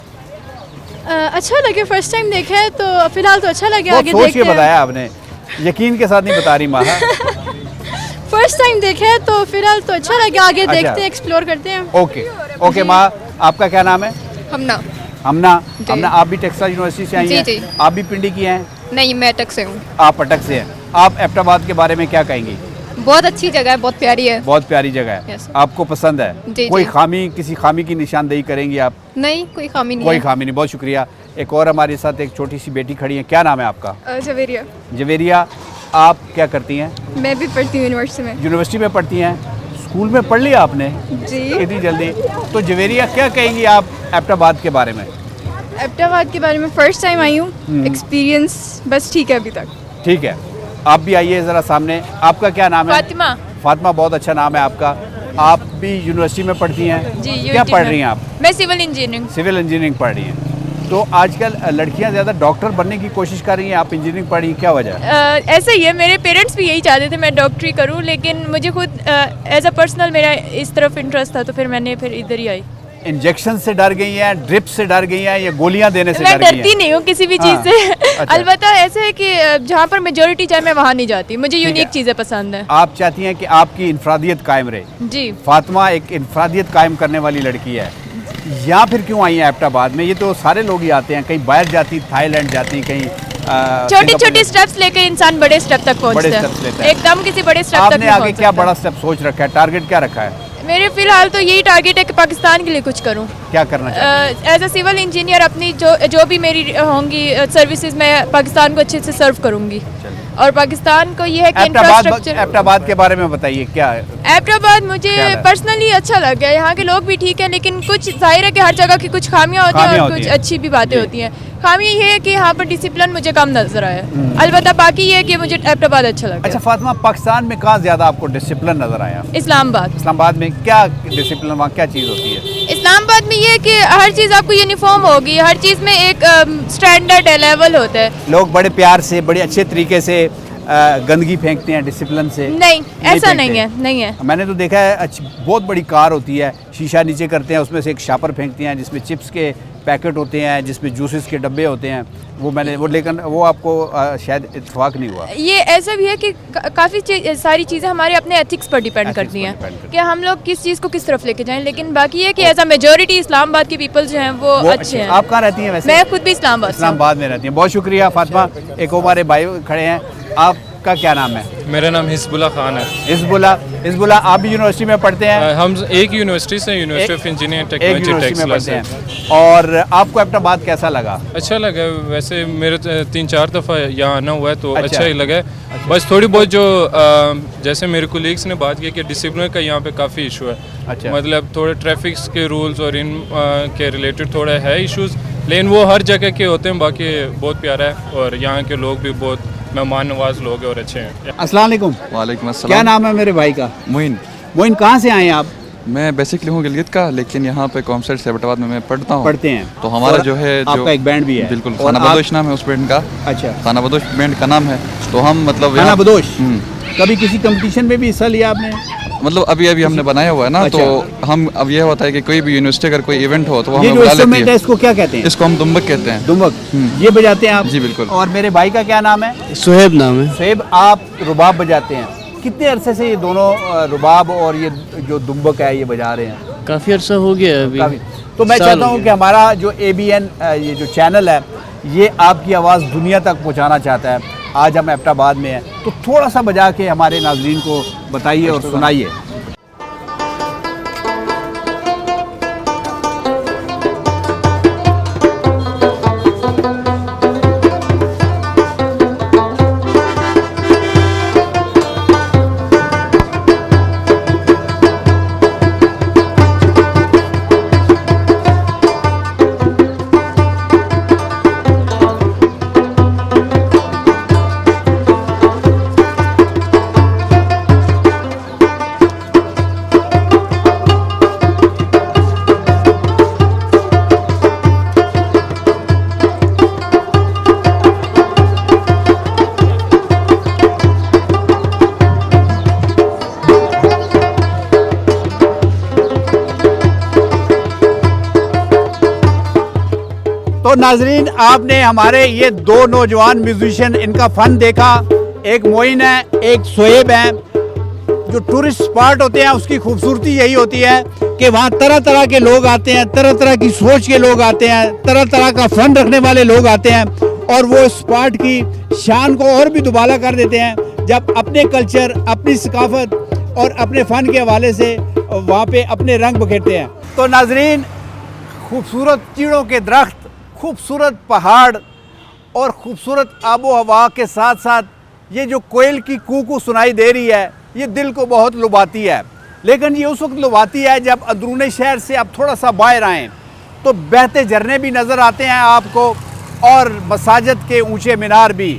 अच्छा लगे, फर्स्ट टाइम देखा है तो फिलहाल तो अच्छा लगे। आगे सोच देखते के बताया आपने, यकीन के साथ नहीं बता रही माहा। फर्स्ट टाइम देखा है तो फिलहाल तो अच्छा लगे, आगे देखते हैं, एक्सप्लोर करते हैं। ओके ओके माँ, आपका क्या नाम है? हमना। हमना, आप भी टेक्सला यूनिवर्सिटी से आई हैं? जी। आप भी पिंडी की हैं? नहीं, मैं अटक से हूँ। आप अटक से हैं। आप एबटाबाद के बारे में क्या कहेंगी? बहुत अच्छी जगह है, बहुत प्यारी है। बहुत प्यारी जगह है। आपको पसंद है? जी, कोई जी। खामी, किसी खामी की निशानदेही करेंगे आप? नहीं, कोई खामी नहीं कोई है। खामी नहीं। बहुत शुक्रिया। एक और हमारे साथ एक छोटी सी बेटी खड़ी है, क्या नाम है आपका? जवेरिया। जवेरिया, आप क्या करती हैं? मैं भी पढ़ती हूँ यूनिवर्सिटी में। यूनिवर्सिटी में पढ़ती हैं? स्कूल में पढ़ लिया आपने? जी। इतनी जल्दी? तो जवेरिया क्या कहेंगी आप एबटाबाद के बारे में? एबटाबाद के बारे में फर्स्ट टाइम आई हूँ, एक्सपीरियंस बस ठीक है अभी तक। ठीक है, आप भी आइए ज़रा सामने। आपका क्या नाम है? फातिमा। फातिमा, बहुत अच्छा नाम है आपका। आप भी यूनिवर्सिटी में पढ़ती हैं? जी, क्या पढ़ रही हैं आप? मैं सिविल इंजीनियरिंग। सिविल इंजीनियरिंग पढ़ रही हैं। तो आजकल लड़कियां ज़्यादा डॉक्टर बनने की कोशिश कर रही हैं, आप इंजीनियरिंग पढ़ रही हैं, क्या वजह है? ऐसा ही है, मेरे पेरेंट्स भी यही चाहते थे मैं डॉक्टरी करूं, लेकिन मुझे खुद एज अ पर्सनल मेरा इस तरफ इंटरेस्ट था, तो फिर मैंने इधर ही आई। इंजेक्शन से डर गई हैं, ड्रिप से डर गई हैं, या गोलियां देने से मैं डर गई हैं? डरती नहीं हूँ किसी भी चीज़ से। अच्छा। अलबत्ता ऐसे है कि जहाँ पर मेजोरिटी चाहे मैं वहाँ नहीं जाती, मुझे यूनिक चीज़ें पसंद है। आप चाहती हैं कि आपकी इनफरादियत कायम रहे? जी। फातिमा एक इनफरादियत कायम करने वाली लड़की है। यहाँ फिर क्यों आई हैं एबटाबाद में? ये तो सारे लोग ही आते हैं, कहीं बाहर जाती, थाईलैंड जाती, कहीं छोटे छोटे स्टेप्स लेकर इंसान बड़े स्टेप तक पहुँचता है, एकदम किसी बड़े स्टेप तक आपने आगे क्या बड़ा स्टेप सोच रखा है? टारगेट क्या रखा है? मेरे फिलहाल तो यही टारगेट है कि पाकिस्तान के लिए कुछ करूं। क्या करना चाहते हैं? एज अ सिविल इंजीनियर अपनी जो भी मेरी होंगी सर्विसेज मैं पाकिस्तान को अच्छे से सर्व करूंगी, और पाकिस्तान को ये है कि इंफ्रास्ट्रक्चर। एबटाबाद के बारे में बताइए, क्या है? एबटाबाद मुझे पर्सनली अच्छा लग गया। यहाँ के लोग भी ठीक है, लेकिन कुछ जाहिर है कि हर जगह की कुछ खामियाँ होती हैं और कुछ अच्छी भी बातें होती हैं। खामी ये है कि यहाँ पर डिसिप्लिन मुझे कम नजर आया, अलबत्ता बाकी ये है कि मुझे एबटाबाद अच्छा लगा। अच्छा फातिमा, पाकिस्तान में कहाँ ज़्यादा आपको डिसिप्लिन नजर आया? इस्लामाबाद। इस्लामाबाद में क्या डिसिप्लिन, वहाँ क्या चीज़ होती है? इस्लामाबाद में ये है कि हर चीज़ आपको यूनिफॉर्म होगी, हर चीज़ में एक स्टैंडर्ड लेवल होता है। लोग बड़े प्यार से, बड़े अच्छे तरीके से गंदगी फेंकते हैं डिसिप्लिन से? नहीं, ऐसा नहीं है, नहीं है। मैंने तो देखा है, बहुत बड़ी कार होती है, शीशा नीचे करते हैं, उसमें से एक शापर फेंकते हैं जिसमें चिप्स के पैकेट होते हैं, जिसमें जूसेस के डब्बे होते हैं। लेकिन वो आपको शायद इत्तेफाक नहीं हुआ। ये ऐसा भी है कि काफ़ी सारी चीज़ें हमारे अपने एथिक्स पर डिपेंड करती हैं कि हम लोग किस चीज़ को किस तरफ लेके जाएं, लेकिन बाकी ये कि एज अ मेजोरिटी इस्लामाबाद की पीपल जो हैं वो अच्छे हैं। आप कहाँ रहती हैं वैसे? मैं खुद भी इस्लामाबाद में रहती हैं। बहुत शुक्रिया फातिमा। एक हमारे भाई खड़े हैं, आपका क्या नाम है? मेरा नाम हिजबुल्ला खान है। हिजबुल्ला, आप भी यूनिवर्सिटी में पढ़ते हैं? हम एक यूनिवर्सिटी से, university of engineering technology Taxila से। और आपको एबटाबाद कैसा लगा? अच्छा लगा, वैसे मेरे 3-4 दफ़ा यहाँ आना हुआ है तो अच्छा ही लगा है। बस थोड़ी बहुत जो जैसे मेरे कोलीग्स ने बात की कि डिसिप्लिन का यहाँ पे काफ़ी इशू है। अच्छा। मतलब थोड़े ट्रैफिक के रूल्स और इन के रिलेटेड थोड़ा है इशूज़, लेकिन वो हर जगह के होते हैं। बाकी बहुत प्यारा है और यहाँ के लोग भी बहुत मेहमान नवाज लोग हैं और अच्छे हैं। अस्सलाम वालेकुम। वालेकुम अस्सलाम। क्या नाम है मेरे भाई का? मोइन, कहाँ से आए हैं आप? मैं बेसिकली हूँ गिलगित का, लेकिन यहाँ पे कॉमसेट से एबटाबाद में मैं पढ़ते हैं। तो हमारा जो है आपका एक बैंड भी है? बिल्कुल, खाना बदोश नाम है उस बैंड का। अच्छा। खाना बदोश बैंड का नाम है। तो हम मतलब खाना बदोश, कभी किसी कंपटीशन में भी हिस्सा लिया आपने? मतलब अभी हमने बनाया हुआ है ना। अच्छा। तो हम अब ये होता है कि कोई भी यूनिवर्सिटी अगर कोई इवेंट हो तो वो ये हमें जो बुला इंस्ट्रूमेंट लेती है है। इसको क्या कहते हैं? इसको हम दुम्बक कहते हैं। दुम्बक, ये बजाते हैं आप? जी बिल्कुल। और मेरे भाई का क्या नाम है? सुहेब नाम है। सुहेब, आप रुबाब बजाते हैं। कितने अरसे से ये दोनों रुबाब और ये जो दुम्बक है ये बजा रहे हैं? काफ़ी अर्सा हो गया है अभी। तो मैं चाहता हूँ कि हमारा जो ABN ये जो चैनल है ये आपकी आवाज़ दुनिया तक पहुँचाना चाहता है। आज हम एबटाबाद में हैं, तो थोड़ा सा बजा के हमारे नाज़रीन को बताइए और सुनाइए। तो नाजरीन, आपने हमारे ये दो नौजवान म्यूजिशियन, इनका फ़न देखा। एक मोइन है, एक शोएब है। जो टूरिस्ट स्पॉट होते हैं उसकी खूबसूरती यही होती है कि वहाँ तरह तरह के लोग आते हैं, तरह तरह की सोच के लोग आते हैं, तरह तरह का फ़न रखने वाले लोग आते हैं और वो स्पॉट की शान को और भी दुबाला कर देते हैं जब अपने कल्चर, अपनी सकाफत और अपने फ़न के हवाले से वहाँ पे अपने रंग बखेरते हैं। तो नाजरीन, खूबसूरत चीड़ों के दरख्त, खूबसूरत पहाड़ और खूबसूरत आबो हवा के साथ साथ ये जो कोयल की कू सुनाई दे रही है, ये दिल को बहुत लुभाती है। लेकिन ये उस वक्त लुभाती है जब अंदरूनी शहर से आप थोड़ा सा बाहर आएँ तो बहते झरने भी नज़र आते हैं आपको और मसाजिद के ऊंचे मीनार भी।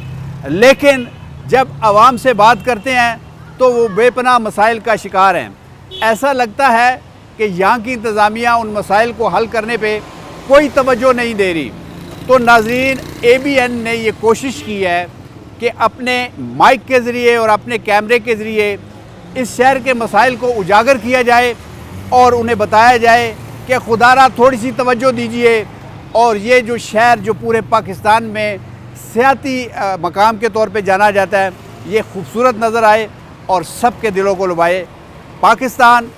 लेकिन जब आवाम से बात करते हैं तो वो बेपनाह मसाइल का शिकार हैं। ऐसा लगता है कि यहाँ की इंतज़ामिया उन मसाइल को हल करने पे कोई तवज्जो नहीं दे रही। तो नाज़रीन, ABN ने ये कोशिश की है कि अपने माइक के ज़रिए और अपने कैमरे के ज़रिए इस शहर के मसाइल को उजागर किया जाए और उन्हें बताया जाए कि खुदारा थोड़ी सी तवज्जो दीजिए और ये जो शहर जो पूरे पाकिस्तान में सियाती मकाम के तौर पे जाना जाता है, ये खूबसूरत नज़र आए और सब के दिलों को लुभाए। पाकिस्तान